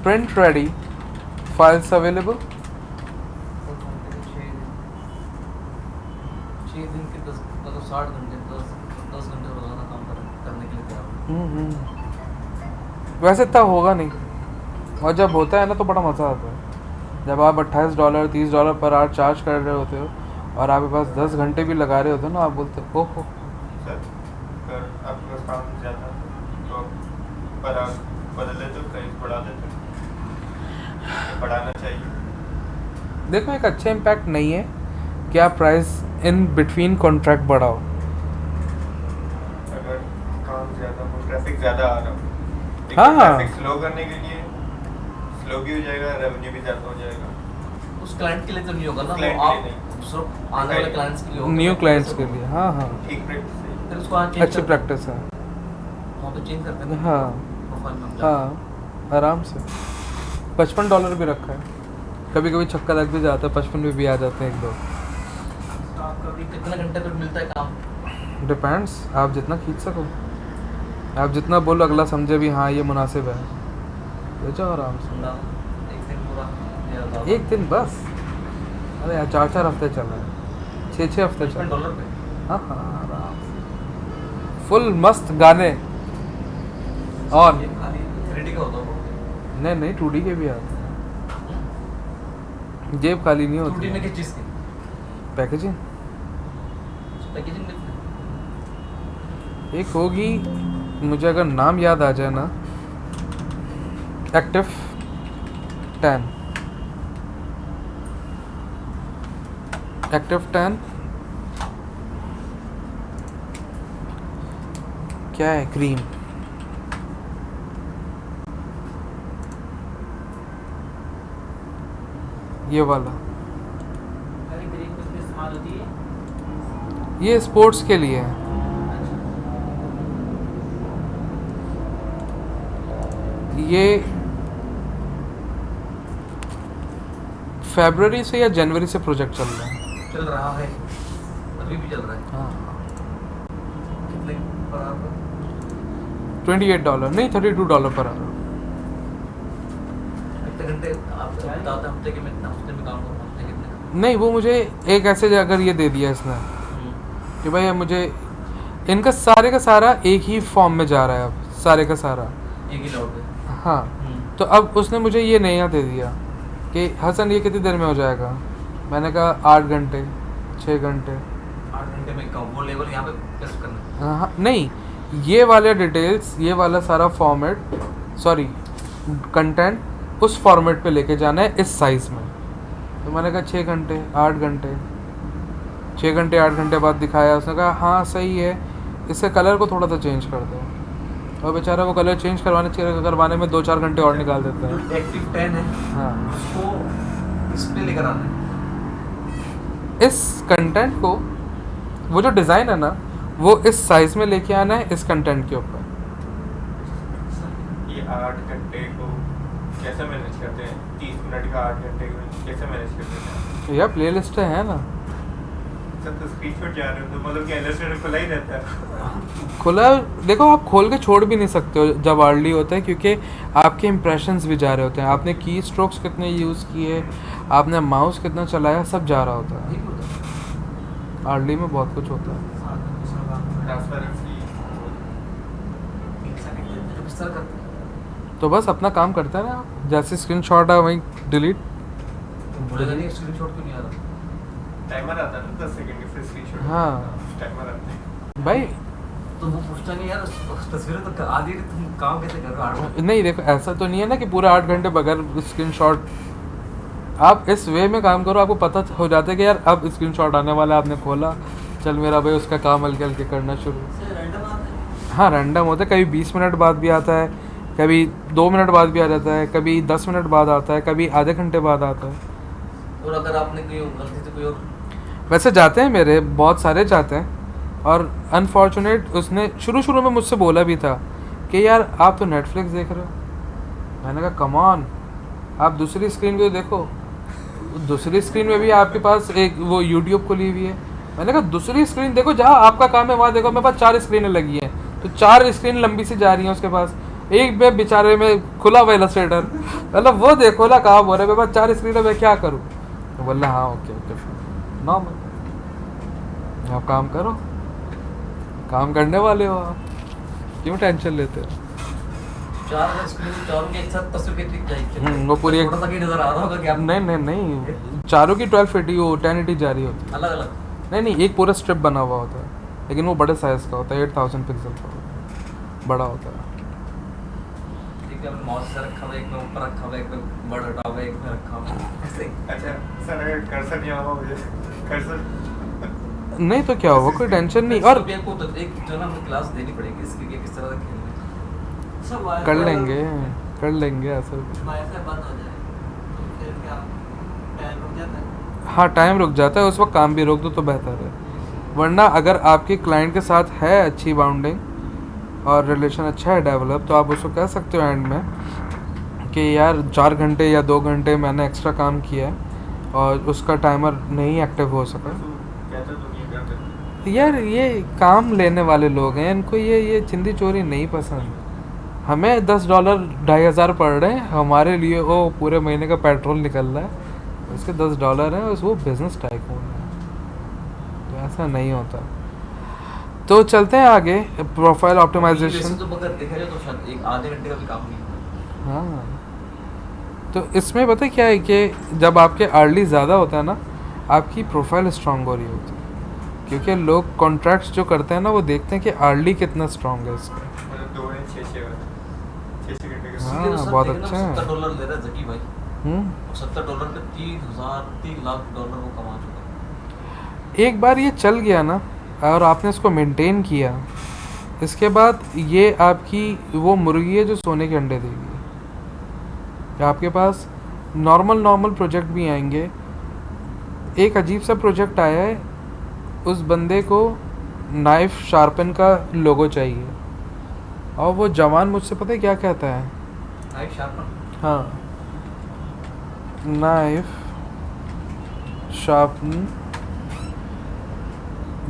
print ready files available। 6 दिन के 10 मतलब 60 घंटे 10 घंटे रोजाना काम करने के लिए तैयार हो। वैसे इतना होगा नहीं, और जब होता है ना तो बड़ा मज़ा आता है। जब आप $28 $30 पर आवर चार्ज कर रहे होते हो और आपके पास 10 घंटे भी लगा रहे होते हो ना, आप बोलते हो ओहो। सर अगर आपके पास काम ज़्यादा है तो पर आवर बदल देते हो, प्राइस बढ़ा देते हो, बढ़ाना चाहिए। देखो एक अच्छा इम्पैक्ट नहीं है कि आप प्राइस इन बिटवीन कॉन्ट्रैक्ट बढ़ाओ। अगर काम ज़्यादा हो, ट्रैफिक ज़्यादा आ रहा हो, लेकिन हाँ। ट्रैफिक स्लो करने के लिए स्लो भी हो जाएगा, रेवेन्यू भी ज़्यादा हो जाएगा। उस क्लाइंट के लिए तो नहीं होगा ना, क्लाइंट वो के आप लिए नहीं। दूसरों आने वाले क्लाइंट्स के लिए होगा। न्यू क्लाइंट्स के लिए, हाँ हाँ, ठीक प्रैक्टिस है। फिर उसको वहाँ change अच्छी कर- प्रैक्टिस है। वहाँ पे चेंज करते हैं हाँ प्रोफाइल में हम जाके। हाँ, आराम से। $55 भी रखा है, कभी कभी छक्का लग भी जाता है, 55 में भी आ जाते हैं 1-2। तो आपका भी कितने घंटे तक मिलता है काम? डिपेंड्स, आप जितना खींच सको, आप जितना बोलो अगला समझे भी हाँ ये मुनासिब है, ले जाओ आराम से। ठंडा, एक दिन पूरा या ज़्यादा? एक दिन बस, अरे यार 4-4 हफ्ते चल रहे हैं, 6-6 हफ्ते चल रहे हैं। $55 पे हाँ हाँ आराम से, फुल मस्त गाने और ये खाली 3D का होता है वो। नहीं नहीं 2D के भी आते हैं, जेब खाली नहीं 2D होती में है। किस चीज़ की पैकेजिंग पैकेजिंग कितने? एक होगी, मुझे अगर नाम याद आ जाए ना, एक्टिव 10, एक्टिव 10 क्या है, क्रीम, ये वाला, ग्रीन किस में इस्तेमाल होती है? ये स्पोर्ट्स के लिए है। ये फरवरी से या जनवरी से प्रोजेक्ट चल रहा है। चल रहा है, अभी भी चल रहा है। हाँ कितने पर आवर? $28 नहीं $32 पर आवर। कितने घंटे आप बताते हैं हफ्ते के में, हफ्ते में काम करूँ, हफ्ते कितने का? नहीं वो मुझे एक ऐसे अगर ये दे दिया इसने कि भाई मुझे इनका सारे का सारा एक ही फॉर्म में जा रहा है, अब सारे का सारा। एक ही लौट पे। हाँ तो अब उसने मुझे ये नया दे दिया कि हसन ये कितनी देर में हो जाएगा। मैंने कहा 8 घंटे 6 घंटे। 8 घंटे में कम वो लेवल यहाँ पे टेस्ट करना। हाँ नहीं, ये वाले डिटेल्स, ये वाला सारा फॉर्मेट, सॉरी कंटेंट उस फॉर्मेट पे लेके जाना है इस साइज़ में। तो मैंने कहा 6 घंटे 8 घंटे, 6 घंटे 8 घंटे बाद दिखाया। उसने कहा हाँ सही है, इसके कलर को थोड़ा सा चेंज कर दो। और बेचारा वो कलर चेंज करवाने में 2-4 घंटे और निकाल देता है। जो एक्टिव 10 है हाँ उसको डिस्प्ले लेकर आना है। इस कंटेंट को, वो जो डिज़ाइन है ना, वो इस साइज में लेके आना है इस कंटेंट के ऊपर। ये 8 घंटे को कैसे मैनेज करते हैं? 30 मिनट का 8 घंटे को कैसे मैनेज करते हैं? या प्लेलिस्ट है ना सब तो स्क्रीनशॉट जा रहे हो तो मतलब कि इलस्ट्रेटर खुला ही रहता है। खुला। देखो आप खोल के छोड़ भी नहीं सकते हो जब अर्ली होता है, क्योंकि आपके इंप्रेशंस भी जा रहे होते हैं, आपने की स्ट्रोक्स कितने यूज़ किए, आपने माउस कितना चलाया, सब जा रहा होता है। अर्ली में बहुत कुछ होता है। ट्रांसपेरेंसी किस तरह करते हैं? तो बस अपना काम करते हैं ना, जैसे स्क्रीनशॉट है वहीं डिलीट। बोलेगा नहीं स्क्रीनशॉट क्यों नहीं आ रहा? टाइमर आता है ना 10 सेकंड के, फिर स्क्रीनशॉट हाँ। टाइमर आता है। भाई तो वो पूछता नहीं यार, तस्वीरें तो आधी तुम काम कैसे कर रहे हो? नहीं देखो, ऐसा तो नहीं है ना कि पूरा 8 घंटे बगैर स्क्रीनशॉट। आप इस वे में काम करो, आपको पता हो जाता है कि यार अब स्क्रीनशॉट आने वाला है, आपने खोला, चल मेरा भाई उसका काम हल्के हल्के करना शुरू। हाँ रैंडम होता है, कभी 20 मिनट बाद भी आता है, कभी 2 मिनट बाद भी आ जाता है, कभी 10 मिनट बाद आता है, कभी आधे घंटे बाद आता है। और अगर आपने कोई गलती से कोई और वैसे जाते हैं मेरे, बहुत सारे जाते हैं। और अनफॉर्चुनेट उसने शुरू में मुझसे बोला भी था कि यार आप तो नेटफ्लिक्स देख रहे हो। मैंने कहा कम ऑन, आप दूसरी स्क्रीन पे देखो, दूसरी स्क्रीन में भी आपके पास एक वो यूट्यूब खुली हुई है। मैंने कहा दूसरी स्क्रीन देखो, जहाँ आपका काम है वहाँ देखो। मेरे पास 4 स्क्रीनें लगी हैं, तो 4 स्क्रीन लंबी सी जा रही हैं उसके पास, एक में बेचारे में खुला हुआ इलस्ट्रेटर, मतलब वो देखो ना काम हो रहा है, मेरे पास 4 स्क्रीन है, मैं क्या करूँ? तो बोला हाँ ओके नॉर्मल, आप काम करो, काम करने वाले हो आप, क्यों टेंशन लेते हो? 4 स्क्रीन, चारों के एक साथ तस्वीर दिख जाएगी। वो पूरी एक, थोड़ा सा कहीं नजर आ रहा होगा कि आप नहीं चारों की 1280 वो 1080 जा रही होती अलग अलग। है। नहीं एक पूरा स्ट्रिप बना हुआ होता है, लेकिन वो बड़े साइज़ का होता है, 8000 पिक्सल का होता है, बड़ा होता है। ठीक है, माउस से रखा हुआ, एक में ऊपर रखा हुआ, एक में बड़ हटा हुआ, एक में रखा हुआ, ऐसे ही। अच्छा सर, अगर कर्सर नहीं होगा मुझे कर्सर नहीं तो क्या होगा, कोई टेंशन नहीं। और भी आपको तो एक जो ना हमें क्लास देनी पड़ेगी इसकी कि किस तरह से खेलना है। सब कर लेंगे ऐसा भी। वाईफाई बंद हो जाए तो फिर क्या टाइम रुक जाता है? हाँ टाइम रुक जाता है, उस वक्त काम भी रोक दो तो बेहतर है। वरना अगर आपके क्लाइंट के साथ है अच्छी बाउंडिंग और रिलेशन अच्छा है डेवलप, तो आप उसको कह सकते हो एंड में कि यार 4 घंटे या 2 घंटे मैंने एक्स्ट्रा काम किया है और उसका टाइमर नहीं एक्टिव हो सका। कहते तो नहीं करते। यार ये काम लेने वाले लोग हैं, इनको ये चिंदी चोरी नहीं पसंद। हमें $10 $2500 पड़ रहे हैं, हमारे लिए वो पूरे महीने का पेट्रोल निकल रहा है, उसके $10 हैं, वो बिजनेस टाइकून है। तो ऐसा नहीं होता। तो चलते हैं आगे, प्रोफाइल वैसे ऑप्टिमाइजेशन। तो अगर देखा जाए तो शायद एक आधे घंटे का भी काम नहीं होता। हाँ तो इसमें पता है क्या है कि जब आपके अर्ली ज़्यादा होता है ना, आपकी प्रोफाइल स्ट्रांग हो रही होती है, क्योंकि लोग कॉन्ट्रैक्ट्स जो करते हैं ना, वो देखते हैं कि अर्ली कितना स्ट्रांग है इसका। मतलब 2 या 6 घंटे के हाँ, इसलिए तो सर बहुत देखे ना, अच्छा है। $70 ले रहा है जकी भाई। हम्म। $70 पे $3 लाख वो कमा चुका है। एक बार ये चल गया ना और आपने इसको मेंटेन किया, इसके बाद ये आपकी वो मुर्गी है जो सोने के अंडे देगी। आपके पास नॉर्मल प्रोजेक्ट भी आएंगे। एक अजीब सा प्रोजेक्ट आया है, उस बंदे को नाइफ शार्पन का लोगो चाहिए, और वो जवान मुझसे पता है क्या कहता है? Knife sharpen. हाँ, नाइफ शार्पन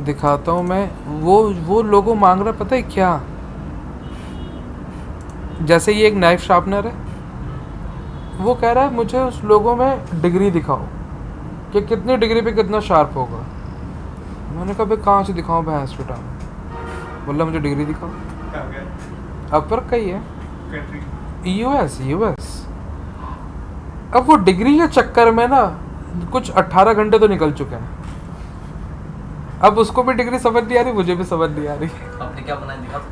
दिखाता हूँ मैं। वो लोगो मांग रहा, पता है क्या? जैसे ये एक नाइफ शार्पनर है, वो कह रहा है मुझे उस लोगो में डिग्री दिखाओ कि कितनी डिग्री पे कितना शार्प होगा। मैंने कहा भाई कहाँ से दिखाऊँ भैंस बेटा? बोला मुझे डिग्री दिखाओ। कहाँ गया? अपर का ही है, कंट्री यूएस। अब वो डिग्री के चक्कर में ना कुछ 18 घंटे तो निकल चुके हैं। अब उसको भी डिग्री समझ नहीं आ रही, मुझे भी समझ नहीं आ रही। आपने क्या बनाया दिखा दो?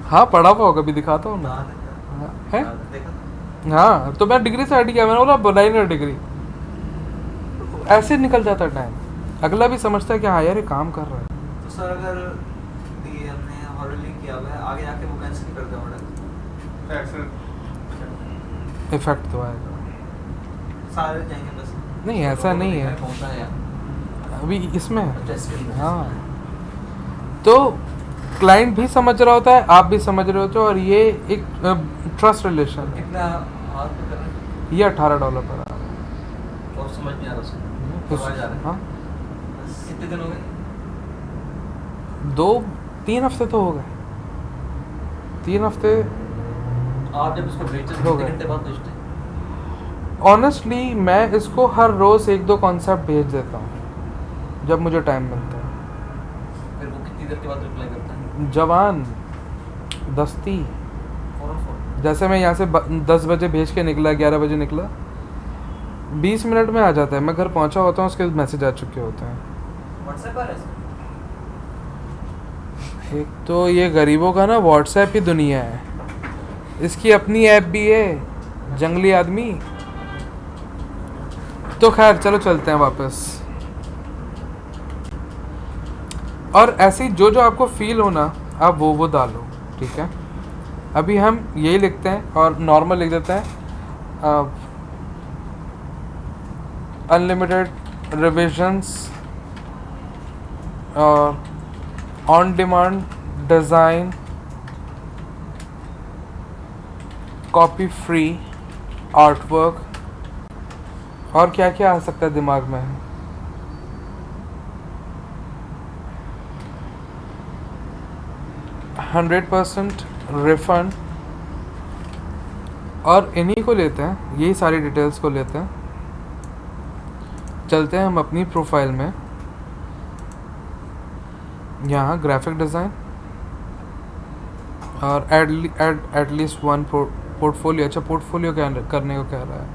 हाँ पढ़ा हुआ होगा, भी दिखाता हूँ ना। है देखा? हाँ, तो मैं डिग्री से हट गया, मैंने बोला बनाई ना डिग्री। ऐसे निकल जाता टाइम, अगला भी समझता है कि हाँ यार ये काम कर रहा है। तो सर अगर ये हमने ऑर्डर किया हुआ है, आगे जाके वो कैंसिल कर दे ऑर्डर, एक्शन इफेक्ट तो आएगा। सारे जाएंगे बस। नहीं ऐसा नहीं है। कौन सा है यार? अभी इसमें है। अच्छा स्किल में। हाँ, तो क्लाइंट भी समझ रहा होता है, आप भी समझ रहे होते हो, और ये एक ट्रस्ट रिलेशन है। कितना हाथ पे कर रहे हैं ये $18 पर आवर। और समझ नहीं आ रहा उसको करवाया जा रहा है। हाँ, कितने दिन हो गए? 2-3 हफ्ते तो हो गए, 3 हफ्ते। आप जब इसको बेचते हो हो गए। कितने घंटे बाद बेचते हैं? ऑनेस्टली मैं इसको हर रोज़ 1-2 कॉन्सेप्ट भेज देता हूँ जब मुझे टाइम मिलता है। फिर वो कितनी देर के बाद रिप्लाई करता है? जवान दस्ती, फौरन। जैसे मैं यहाँ से 10 बजे भेज के निकला, 11 बजे निकला, 20 मिनट में आ जाता है। मैं घर पहुँचा होता हूँ, उसके मैसेज आ चुके होते हैं। व्हाट्सएप पर है? एक तो ये गरीबों का ना व्हाट्सएप ही दुनिया है, इसकी अपनी ऐप भी है, जंगली आदमी। तो खैर चलो चलते हैं वापस। और ऐसे ही जो जो आपको फील हो ना, आप वो डालो, ठीक है। अभी हम यही लिखते हैं और नॉर्मल लिख देते हैं, अनलिमिटेड रिविजन्स और on demand design, copy free, artwork, और क्या क्या आ सकता है दिमाग में। 100% रिफंड, और इन्हीं को लेते हैं, यही सारी डिटेल्स को लेते हैं। चलते हैं हम अपनी प्रोफाइल में, यहाँ ग्राफिक डिज़ाइन और एटलीस्ट 1 पोर्टफोलियो। अच्छा, पोर्टफोलियो क्या करने को कह रहा है,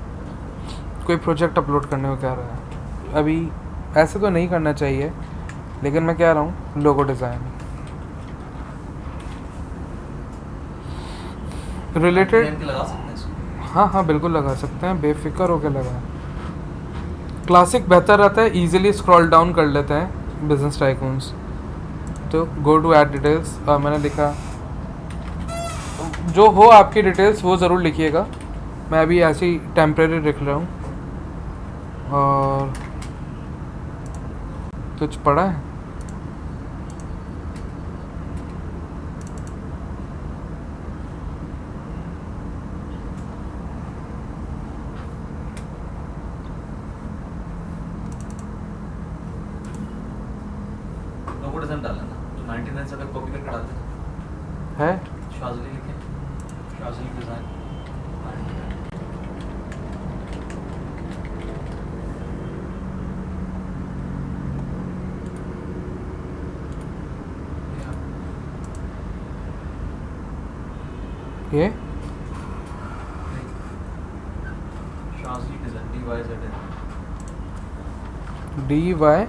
कोई प्रोजेक्ट अपलोड करने को कह रहा है। अभी ऐसे तो नहीं करना चाहिए, लेकिन मैं कह रहा हूँ लोगो डिज़ाइन रिलेटेड। Name के लगा सकते हैं इसको? हाँ हाँ, बिल्कुल लगा सकते हैं, बेफिक्र होकर लगाएं। क्लासिक बेहतर रहता है, इजीली स्क्रॉल डाउन कर लेते हैं बिजनेस टाइकून्स। तो गो टू ऐड डिटेल्स, और मैंने लिखा जो हो आपकी डिटेल्स वो ज़रूर लिखिएगा। मैं अभी ऐसे ही टेम्प्रेरी लिख रहा हूँ। और कुछ पढ़ा है? लोगो डिजाइन डालना ना, तो 99 से अगर कॉपी करके डालते हैं है शाजली लिखें, शाजली डिजाइन 99। ये Shazli design DYZN DY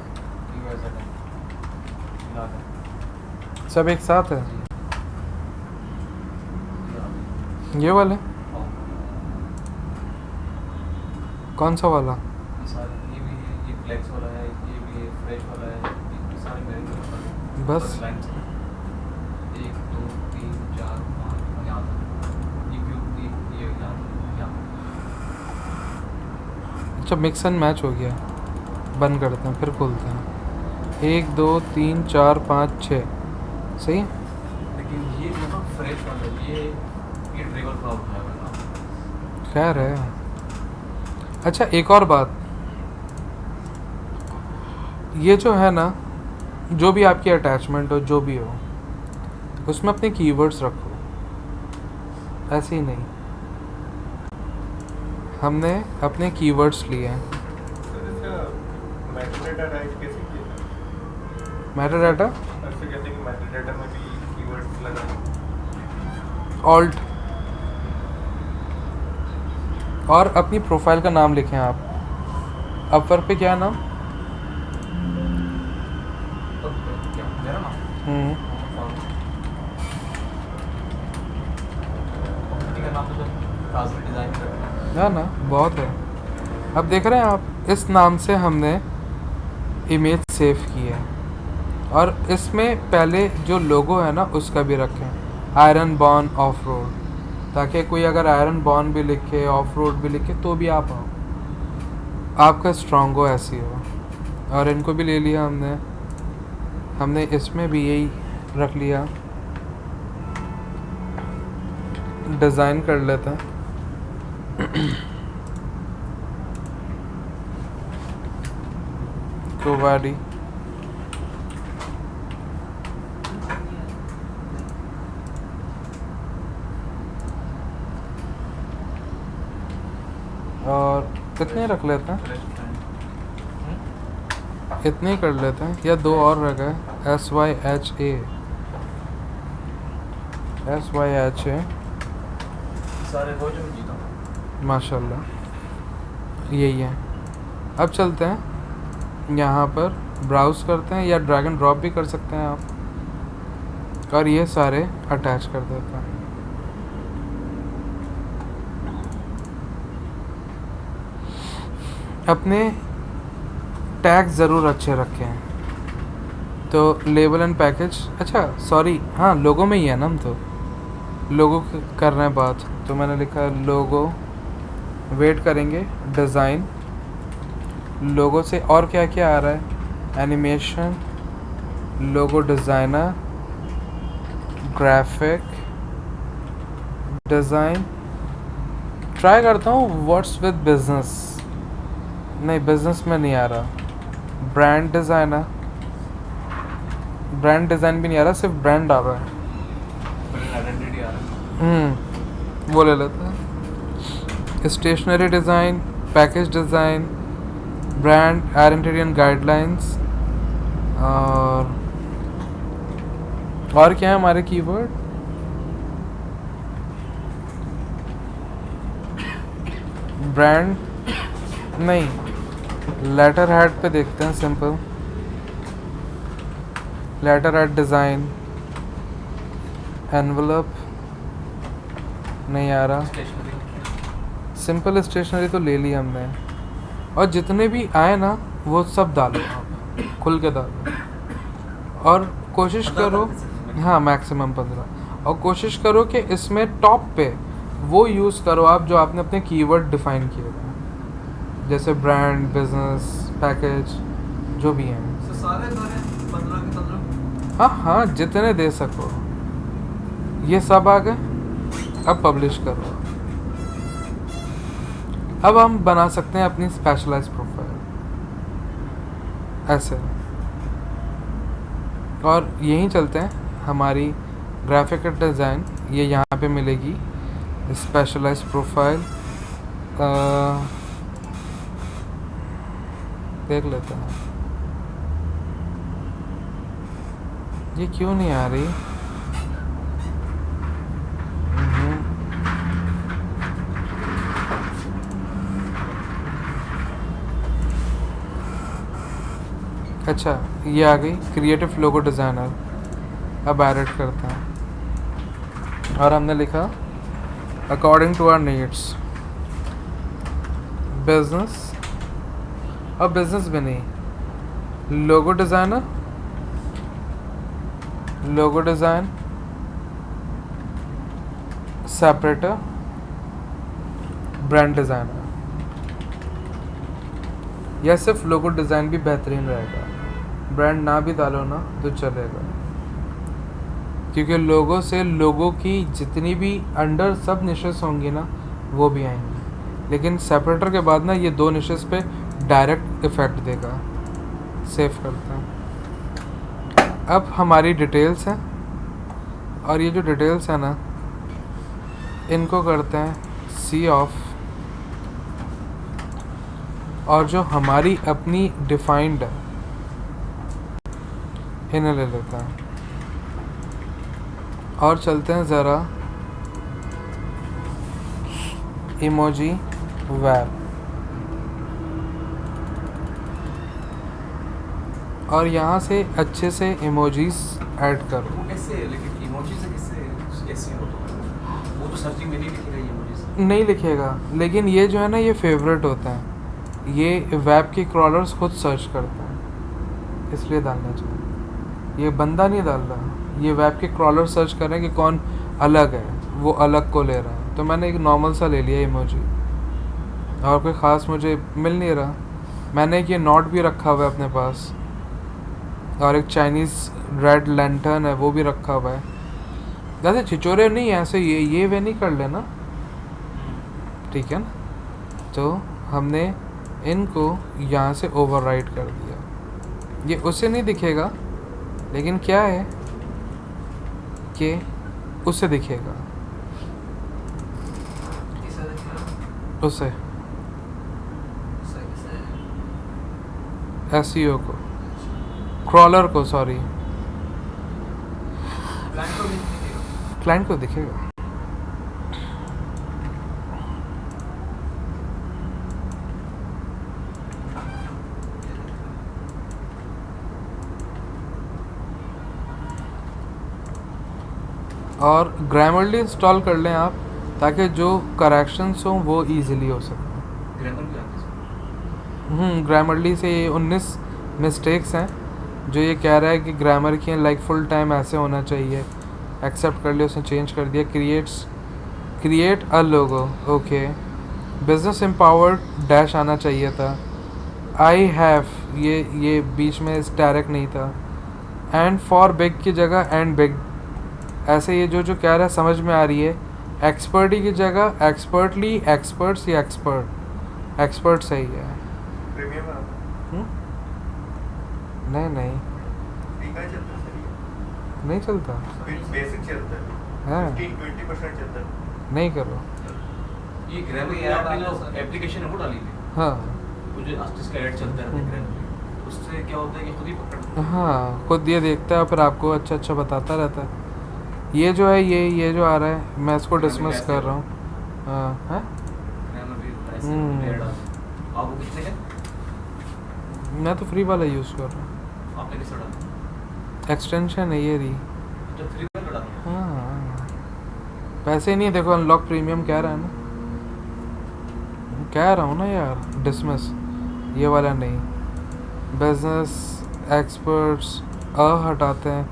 DYZN मिला के। सब एक साथ है, ये वाले कौन सा वाला? ये सारे, ये भी है, ये फ्लेक्स वाला है, ये भी है, फ्रेश वाला है, ये सारे मेरे के बस। लाइन से 1 2 3 4 5 यहाँ तक, ये क्यों ये यहाँ यहाँ। अच्छा, मिक्स एंड मैच हो गया, बंद करते हैं फिर खोलते हैं। 1 2 3 4 5 6 सही। लेकिन ये जो ना फ्रेश वाला है, ये ड्रिबल प्रॉब्लम है वाला। खैर है। अच्छा, एक और बात, ये जो है ना, जो भी आपकी अटैचमेंट हो, जो भी हो, उसमें अपने कीवर्ड्स रखो, ऐसे ही नहीं। हमने अपने कीवर्ड्स लिए हैं। मेटाडाटा राइट कैसे किया? मेटाडाटा ऐसे कहते हैं कि मेटाडाटा में भी कीवर्ड्स लगाना। ऑल्ट, और अपनी प्रोफाइल का नाम लिखें आप। अपवर्क पे क्या नाम? तो क्या मेरा नाम कंपनी का नाम तो शाजली डिजाइन करना है ना बहुत है। अब देख रहे हैं आप, इस नाम से हमने इमेज सेव की है, और इसमें पहले जो लोगो है ना उसका भी रखें, आयरन बॉर्न ऑफ रोड, ताकि कोई अगर आयरन बॉर्न भी लिखे, ऑफ रोड भी लिखे, तो भी आप आओ, आपका स्ट्रॉन्ग हो, ऐसी हो। और इनको भी ले लिया हमने। हमने इसमें भी यही रख लिया। डिज़ाइन कर लेते हैं। कोवाडी और कितने रख लेते हैं, इतने ही कर लेते हैं, या दो और रह गए। SYHA सारे हो जो मैं जीता हूँ। माशाल्लाह यही है। अब चलते हैं यहाँ पर, ब्राउज़ करते हैं, या ड्रैग एंड ड्रॉप भी कर सकते हैं आप, और ये सारे अटैच कर देते हैं। अपने टैग ज़रूर अच्छे रखें। तो लेबल एंड पैकेज, अच्छा सॉरी, हाँ लोगो में ही है ना, हम तो लोगो कर रहे हैं बात। तो मैंने लिखा है लोगो, वेट करेंगे, डिज़ाइन, लोगो से और क्या क्या आ रहा है, एनिमेशन, लोगो डिज़ाइनर, ग्राफिक डिज़ाइन। ट्राई करता हूँ व्हाट्स विद बिजनेस, नहीं बिजनेस में नहीं आ रहा। ब्रांड डिज़ाइनर, ब्रांड डिज़ाइन भी नहीं आ रहा, सिर्फ ब्रांड आ रहा है। आइडेंटिटी आ रहा है। वो ले लेते हैं। Stationery design, package design, brand identity and guidelines, और क्या है हमारे कीवर्ड, ब्रांड नहीं, लेटर हेड पे देखते हैं। Simple letter head design, envelope नहीं आ रहा, सिंपल स्टेशनरी तो ले ली हमने। और जितने भी आए ना वो सब डालो आप, खुल के डालो, और कोशिश करो, हाँ मैक्सिमम 15, और कोशिश करो कि इसमें टॉप पे वो यूज़ करो आप जो आपने अपने कीवर्ड डिफ़ाइन किए हैं, जैसे ब्रांड, बिजनेस, पैकेज, जो भी हैं। तो सारे भरे 15 के 15। हाँ हाँ, जितने दे सको। ये सब आ गए, अब पब्लिश करो। अब हम बना सकते हैं अपनी स्पेशलाइज प्रोफाइल ऐसे, और यहीं चलते हैं। हमारी ग्राफिक डिज़ाइन ये यहाँ पे मिलेगी, स्पेशलाइज प्रोफाइल देख लेते हैं। ये क्यों नहीं आ रही? अच्छा ये आ गई, क्रिएटिव लोगो डिज़ाइनर। अब एडिट करते हैं, और हमने लिखा according to our needs, business, और बिजनेस भी नहीं, logo designer, logo design, separator, brand designer, या सिर्फ लोगो डिज़ाइन भी बेहतरीन रहेगा। ब्रांड ना भी डालो ना तो चलेगा, क्योंकि लोगो से लोगों की जितनी भी अंडर सब निशेस होंगी ना वो भी आएंगी, लेकिन सेपरेटर के बाद ना ये दो निशेस पे डायरेक्ट इफ़ेक्ट देगा। सेव करते हैं। अब हमारी डिटेल्स हैं, और ये जो डिटेल्स है ना इनको करते हैं सी ऑफ, और जो हमारी अपनी डिफाइंड है इन्हें ले लेते हैं, और चलते हैं ज़रा इमोजी वैप, और यहाँ से अच्छे से इमोजीज ऐड करो। वो कैसे, लेकिन इमोजी से कैसे हो, तो वो तो सर्चिंग में नहीं लिखेगा इमोजी। नहीं लिखेगा, लेकिन ये जो है ना ये फेवरेट होता है, ये वेब के क्रॉलर्स खुद सर्च करते हैं, इसलिए डालना चाहिए। ये बंदा नहीं डाल रहा, ये वेब के क्रॉलर सर्च कर रहे हैं कि कौन अलग है, वो अलग को ले रहा है। तो मैंने एक नॉर्मल सा ले लिया इमोजी, और कोई ख़ास मुझे मिल नहीं रहा, मैंने एक ये नॉट भी रखा हुआ है अपने पास, और एक चाइनीज़ रेड लैंटर्न है वो भी रखा हुआ है। ज़्यादा छिचोरे नहीं ऐसे, ये वे नहीं कर लेना, ठीक है ना। तो हमने इनको यहाँ से ओवरराइड कर दिया। ये उसे नहीं दिखेगा, लेकिन क्या है कि उसे दिखेगा, किसे देखिए उसे किसे एसईओ को, क्रॉलर को, सॉरी क्लाइंट को भी दिखेगा। क्लाइंट को दिखेगा। और ग्रामरली इंस्टॉल कर लें आप, ताकि जो करेक्शंस हों वो इजीली हो सकें। ग्रामर भी आती है इसमें। ग्रामरली से ये 19 मिस्टेक्स हैं जो ये कह रहा है कि ग्रामर की लाइक फुल टाइम ऐसे होना चाहिए। एक्सेप्ट कर लिया, उसने चेंज कर दिया। Create a logo, okay. Business empowered dash आना चाहिए था। आई हैव, ये बीच में डायरेक्ट नहीं था। एंड फॉर बिग की जगह एंड बिग, ऐसे ये जो कह रहा है समझ में आ रही है। एक्सपर्टी की जगह एक्सपर्टली, एक्सपर्ट्स या एक्सपर्ट सही है। प्रीमियम है हम्म? नहीं फ्री का चलता है सर ये? नहीं चलता। बेसिक चलता है, हाँ 15-20% चलता है। नहीं करो। ये ग्रामर ये की आपने डाला जो सर। एप्लीकेशन है वो डाली थी, हाँ वो जो जिसका ऐड चलता रहता है ग्रामर, उससे क्या होता है कि खुद ही पकड़ हाँ, खुद ये देखता है फिर आपको अच्छा बताता रहता है। ये जो है ये जो आ रहा है, मैं इसको डिसमिस कर रहा हूँ। हाँ हैं? ग्रामर भी ऐसे हम्म। ऐड आता है। आप वो कितने का मैं तो फ्री वाला यूज़ कर रहा हूँ। आपने किस डाला? एक्सटेंशन है ये रही। जो फ्री वाला डाला हाँ पैसे नहीं है, देखो अनलॉक प्रीमियम कह रहा है ना, कह रहा हूँ ना यार, डिसमिस ये वाला नहीं। बिजनेस एक्सपर्ट्स हटाते हैं।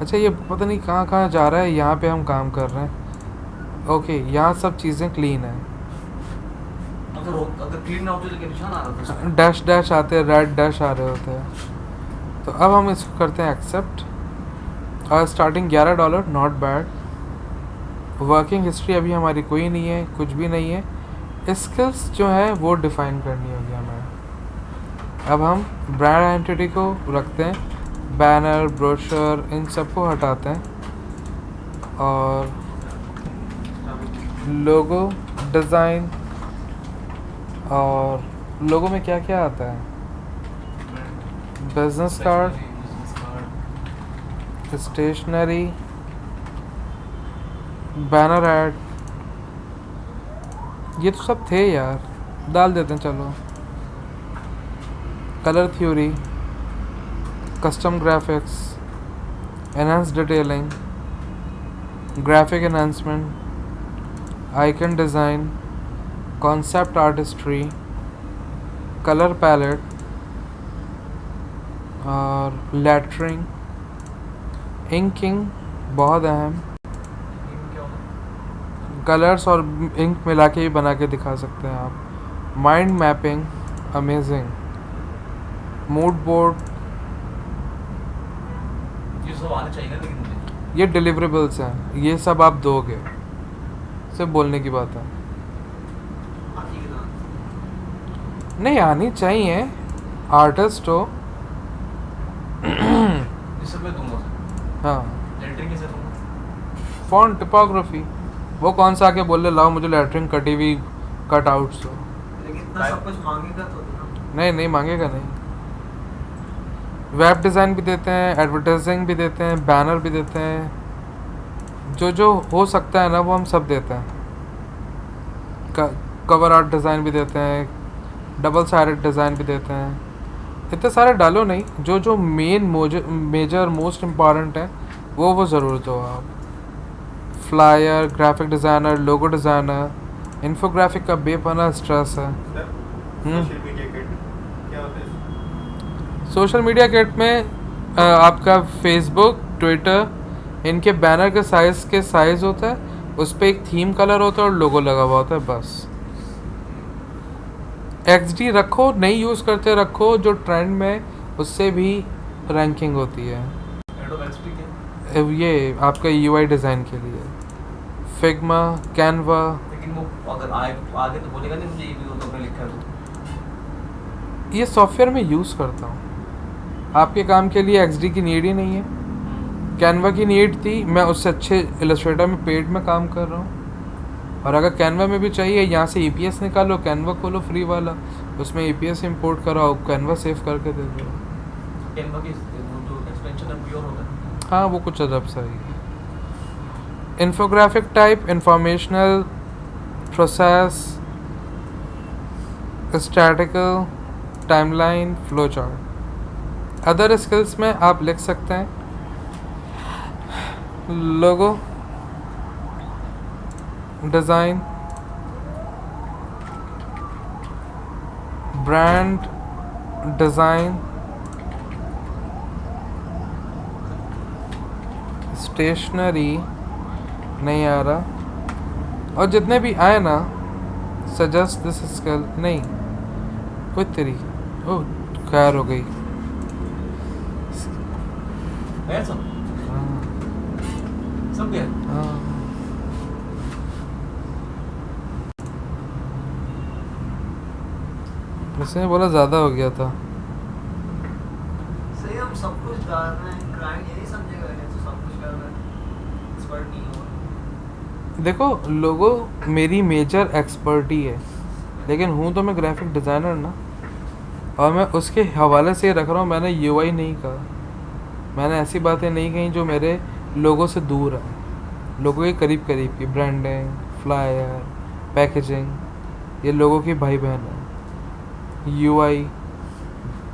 अच्छा ये पता नहीं कहाँ जा रहा है, यहाँ पे हम काम कर रहे हैं। ओके, यहाँ सब चीज़ें क्लीन है। अगर क्लीन ना होते तो क्या निशान आ रहा था उसमें? डैश आते हैं, रेड डैश आ रहे होते हैं। तो अब हम इसको करते हैं एक्सेप्ट। और starting $11, not bad. Working history अभी हमारी कोई नहीं है, कुछ भी नहीं है। स्किल्स जो है वो डिफ़ाइन करनी होगी हमें। अब हम ब्रांड आइडेंटिटी को रखते हैं, बैनर, ब्रोशर, इन सबको हटाते हैं। और लोगो डिज़ाइन, और लोगो में क्या क्या आता है? Business card, stationery, banner ad, ये तो सब थे यार, डाल देते हैं चलो। Colour theory, custom graphics, enhance detailing, graphic enhancement, icon design, concept artistry, colour palette, और लेटरिंग, इंकिंग बहुत अहम। कलर्स और इंक मिला के भी बना के दिखा सकते हैं आप। Mind mapping, amazing. Mood board, ये सब आने चाहिए ना, लेकिन मुझे ये डिलीवरेबल्स हैं, ये सब आप दोगे, सिर्फ बोलने की बात है। आखिरी के दांत नहीं आनी चाहिए, आर्टिस्ट हो। ये सब मैं दूंगा सर। हाँ, लेटरिंग कैसे दूंगा? फॉन्ट, टिपोग्राफी, वो कौन सा आके बोले लाओ मुझे लेटरिंग कटी हुई कट आउट्स हो। लेकिन इतना सब कुछ मांगेगा तो ना। नहीं मांगेगा नहीं। वेब डिज़ाइन भी देते हैं, एडवर्टाइजिंग भी देते हैं, बैनर भी देते हैं, जो हो सकता है ना वो हम सब देते हैं। कवर आर्ट डिज़ाइन भी देते हैं, डबल साइडेड डिज़ाइन भी देते हैं। इतने सारे डालो नहीं, जो मेजर मोस्ट इम्पॉर्टेंट है वो ज़रूर दो आप। फ्लायर, ग्राफिक डिज़ाइनर, लोगो डिज़ाइनर, इन्फोग्राफिक का बेपना स्ट्रेस है। सर सोशल मीडिया किट क्या होता है? सोशल मीडिया किट में आपका फेसबुक, ट्विटर, इनके बैनर के साइज़ होता है, उस पर एक थीम कलर होता है और लोगो लगा हुआ होता है, बस। XD रखो, नहीं यूज़ करते रखो, जो ट्रेंड में उससे भी रैंकिंग होती है। एडोब एक्सपी क्या है? ये आपका UI डिज़ाइन के लिए फिग्मा, कैनवा। लेकिन वो अगर आगे तो बोलेगा नहीं मुझे ये भी तो लिखा है तो। ये सॉफ्टवेयर मैं यूज़ करता हूँ, आपके काम के लिए XD की नीड ही नहीं है। कैनवा की नीड थी, मैं उससे अच्छे इलस्ट्रेटर में पेड में काम कर रहा हूँ। और अगर कैनवा में भी चाहिए, यहाँ से EPS निकालो, कैनवा खोलो फ्री वाला, उसमें EPS इंपोर्ट कराओ, कैनवा सेव करके दे दो। कैनवा की वो जो एक्सटेंशन है प्योर होता है। हाँ, वो कुछ अजब सा ही है। Infographic type, informational, process, statical, timeline, flow chart. Other skills में आप लिख सकते हैं logo design, brand design, stationery नहीं आ रहा, और जितने भी आए ना सजेस्ट दिस स्किल नहीं कोई तरीका। ओह खैर हो गई। है सब क्या हाँ, उसने बोला ज़्यादा हो गया था। सही, हम सब कुछ डाल रहे हैं, क्लाइंट यही समझेगा कि तो सब कुछ कर रहा है, एक्सपर्ट नहीं हो। देखो लोगो मेरी मेजर एक्सपर्टी है, लेकिन हूँ तो मैं ग्राफिक डिज़ाइनर ना, और मैं उसके हवाले से रख रहा हूँ। मैंने UI नहीं कहा, मैंने ऐसी बातें नहीं कही जो मेरे लोगों से दूर है, लोगों के करीब करीब की। ब्रांडिंग, फ्लायर, पैकेजिंग, ये लोगों की भाई बहन है। UI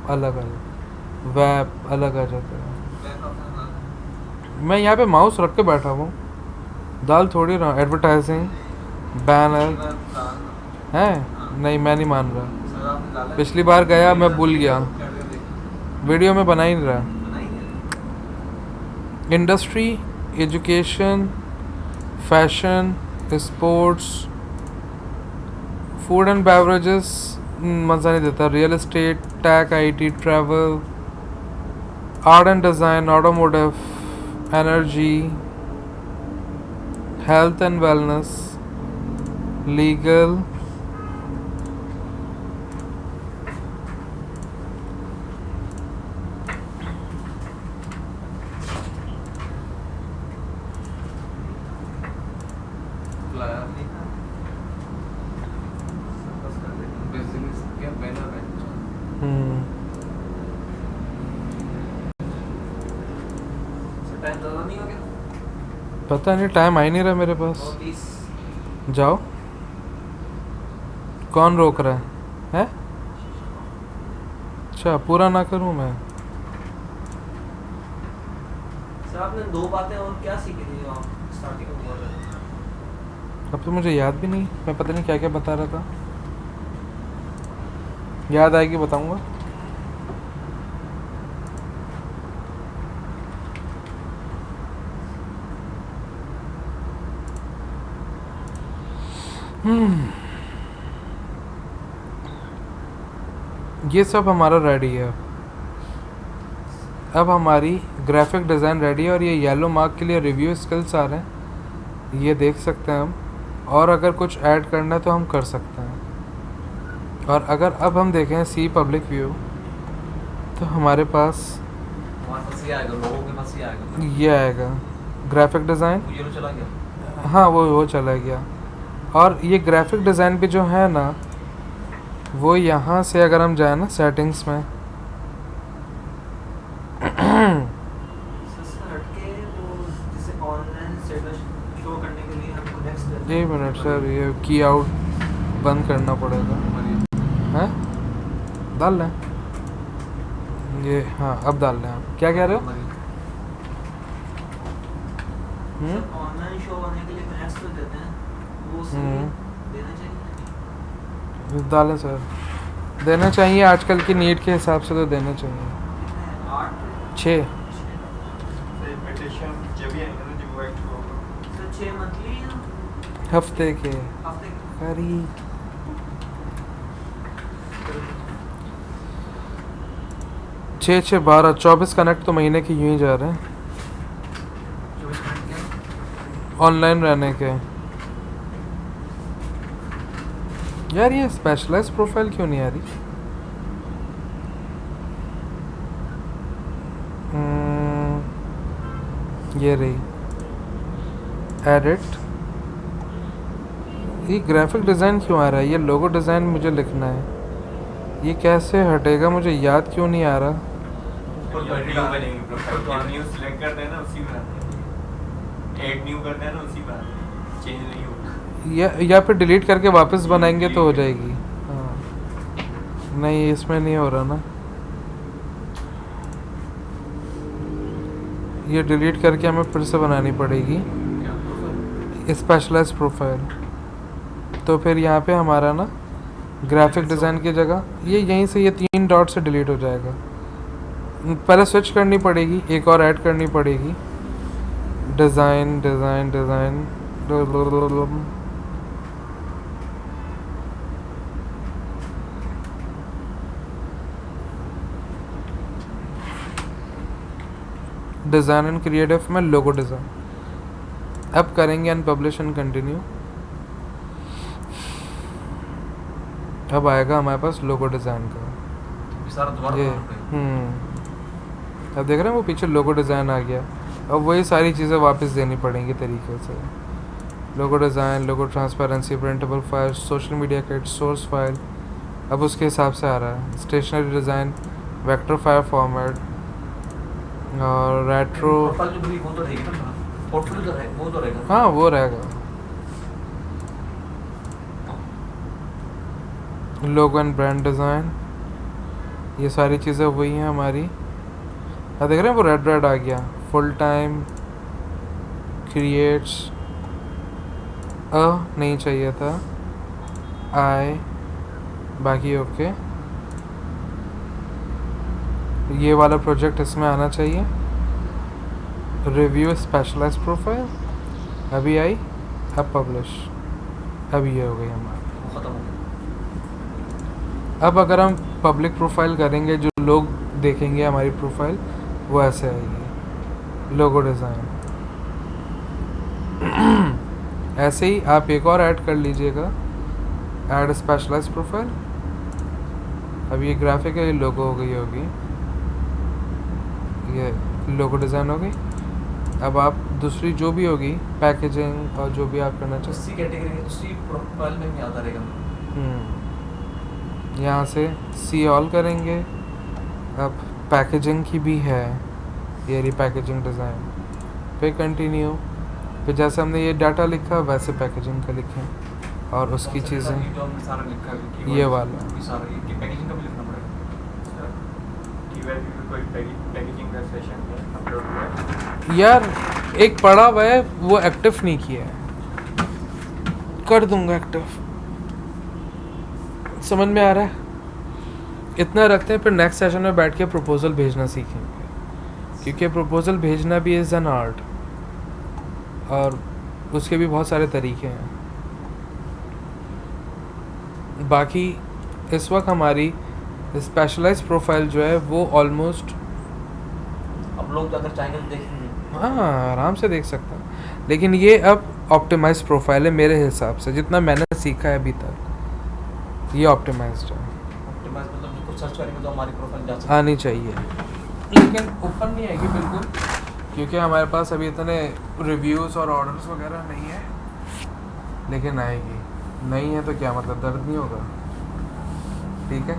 अलग अलग, वेब अलग आ जाता है। बैक ऑफ मैं यहाँ पे माउस रख के बैठा हूँ, दाल थोड़ी रहा। एडवर्टाइजिंग, बैनर है, नहीं मैं नहीं मान रहा। पिछली बार गया मैं भूल गया, वीडियो में बना ही नहीं रहा। Industry, education, fashion, sports, food and beverages मज़ा नहीं देता। Real estate, tech, IT, travel, art and design, automotive, energy, health and wellness, legal, business क्या बैनर है। टाइम ज़्यादा नहीं हो गया? पता नहीं, टाइम आ ही नहीं रहा मेरे पास। 30। जाओ, कौन रोक रहा है? अच्छा, पूरा ना करूं मैं? सर आपने 2 बातें और क्या सीखी थी जो आप स्टार्टिंग में बोल रहे थे? अब तो मुझे याद भी नहीं, मैं पता नहीं क्या क्या बता रहा था। याद आएगी बताऊंगा। ये सब हमारा रेडी है। अब हमारी ग्राफिक डिज़ाइन रेडी है, और ये येलो मार्क के लिए रिव्यू स्किल्स आ रहे हैं, ये देख सकते हैं हम। और अगर कुछ ऐड करना है तो हम कर सकते हैं। और अगर अब हम देखें सी पब्लिक व्यू, तो हमारे पास हमारे पास ये आएगा, लोगों के पास ये आएगा। ये आएगा ग्राफिक डिज़ाइन। वो ये चला गया। हाँ, वो चला गया। और ये ग्राफिक डिज़ाइन भी जो है ना, वो यहाँ से अगर हम जाए ना सेटिंग्स में, सर हटके वो जैसे ऑनलाइन स्टेटस शो करने के लिए हमको नेक्स्ट देते एक मिनट सर, ये की आउट बंद करना पड़ेगा। हैं, डाल लें ये? हाँ, अब डाल लें। आप क्या कह रहे हो? ऑनलाइन शो होने के लिए नेक्स्ट देते हैं, वो सही देना चाहिए। डालें सर, देना चाहिए। आजकल की नीड के हिसाब से तो देना चाहिए। 8 6 इन्विटेशन जब भी आएंगे ना, जब वो एक्टिव होगा। सर 6 मंथली या हफ्ते के हफ्ते के? करीब। 6 6 12 24 कनेक्ट तो महीने के यूं ही जा रहे हैं 24 मिनट के ऑनलाइन रहने के। यार ये स्पेशलाइज प्रोफाइल क्यों नहीं आ रही? ये रही एडिट। ये ग्राफिक डिज़ाइन क्यों आ रहा है? ये लोगो डिज़ाइन मुझे लिखना है, ये कैसे हटेगा मुझे याद क्यों नहीं आ रहा? ऊपर तो न्यू बनेंगे प्रोफाइल, तो न्यू सिलेक्ट करते हैं ना उसी में आते हैं, ऐड न्यू करते हैं ना उसी में आते हैं, चेंज नहीं होगा। या फिर डिलीट करके वापस बनाएंगे तो हो जाएगी। हाँ नहीं इसमें नहीं हो रहा ना, ये डिलीट करके हमें फिर से बनानी पड़ेगी स्पेशलाइज प्रोफाइल। तो फिर यहाँ पे हमारा ना ग्राफिक डिज़ाइन की जगह ये यहीं से ये 3 डॉट से डिलीट हो जाएगा। पहले स्विच करनी पड़ेगी, एक और ऐड करनी पड़ेगी, design design design design and creative में लोगो डिज़ाइन। अब करेंगे अनपब्लिश एंड कंटिन्यू। अब आएगा हमारे पास लोगो डिज़ाइन का सारा दोबारा ये। बनाना पड़ेगा। अब देख रहे हैं वो पीछे लोगो डिज़ाइन आ गया। अब वही सारी चीज़ें वापस देनी पड़ेंगी तरीके से। Logo design, logo transparency, printable file, social media kit, source file, अब उसके हिसाब से आ रहा है। Stationery design, vector file format और रेट्रो। प्रोफाइल जो बनी वो तो रहेगी ना, पोर्टफोलियो तो रहेगा, वो तो रहेगा। हाँ वो रहेगा। लोगो एंड ब्रांड डिज़ाइन, ये सारी चीज़ें वही हैं हमारी। अब देख रहे हैं वो रेड रेड आ गया। फुल टाइम क्रिएट्स नहीं चाहिए था, आई बाकी ओके। ये वाला प्रोजेक्ट इसमें आना चाहिए। रिव्यू स्पेशलाइज प्रोफाइल अभी आई, अब पब्लिश, अब ये हो गई हमारी। वो खत्म हो गया। अब अगर हम पब्लिक प्रोफाइल करेंगे, जो लोग देखेंगे हमारी प्रोफाइल वो ऐसे आएगी, लोगो डिज़ाइन। ऐसे ही आप एक और ऐड कर लीजिएगा, ऐड स्पेशलाइज प्रोफाइल। अब ये ग्राफिक है, ये लोगो हो गई होगी, ये लोगो डिज़ाइन हो गई। अब आप दूसरी जो भी होगी पैकेजिंग और जो भी आप करना चाहते उसी कैटेगरी उसी प्रोफाइल में याद आ रहेगा। यहाँ से सी ऑल करेंगे। अब पैकेजिंग की भी है, ये रही पैकेजिंग डिज़ाइन पे कंटिन्यू। फिर जैसे हमने ये डाटा लिखा वैसे पैकेजिंग का लिखें और उसकी चीज़ें जो हमने सारा लिखा है कि ये वाला। ये सारा ये पैकेजिंग का भी लिखना पड़ेगा। कीवर्ड भी कोई पैकेजिंग का सेशन है अपलोड हुआ है। यार एक पड़ा हुआ है वो एक्टिव नहीं किया है, कर दूंगा एक्टिव। समझ में आ रहा है? इतना रखते हैं, फिर नेक्स्ट सेशन में बैठ के प्रपोजल भेजना सीखेंगे, क्योंकि प्रपोजल भेजना भी इज़ एन आर्ट और उसके भी बहुत सारे तरीके हैं। बाकी इस वक्त हमारी स्पेशलाइज प्रोफाइल जो है वो ऑलमोस्ट, अब लोग अगर चाहेंगे तो देखेंगे। हाँ आराम से देख सकते हैं, लेकिन ये अब ऑप्टिमाइज प्रोफाइल है मेरे हिसाब से, जितना मैंने सीखा है अभी तक ये ऑप्टिमाइज्ड है। ऑप्टिमाइज मतलब जो कुछ सर्च करेंगे तो हमारी प्रोफाइल जा सकती आनी चाहिए, लेकिन ऊपर नहीं आएगी बिल्कुल, क्योंकि हमारे पास अभी इतने रिव्यूज़ और ऑर्डर्स वगैरह नहीं है, लेकिन आएगी। नहीं है तो क्या मतलब, दर्द नहीं होगा। ठीक है।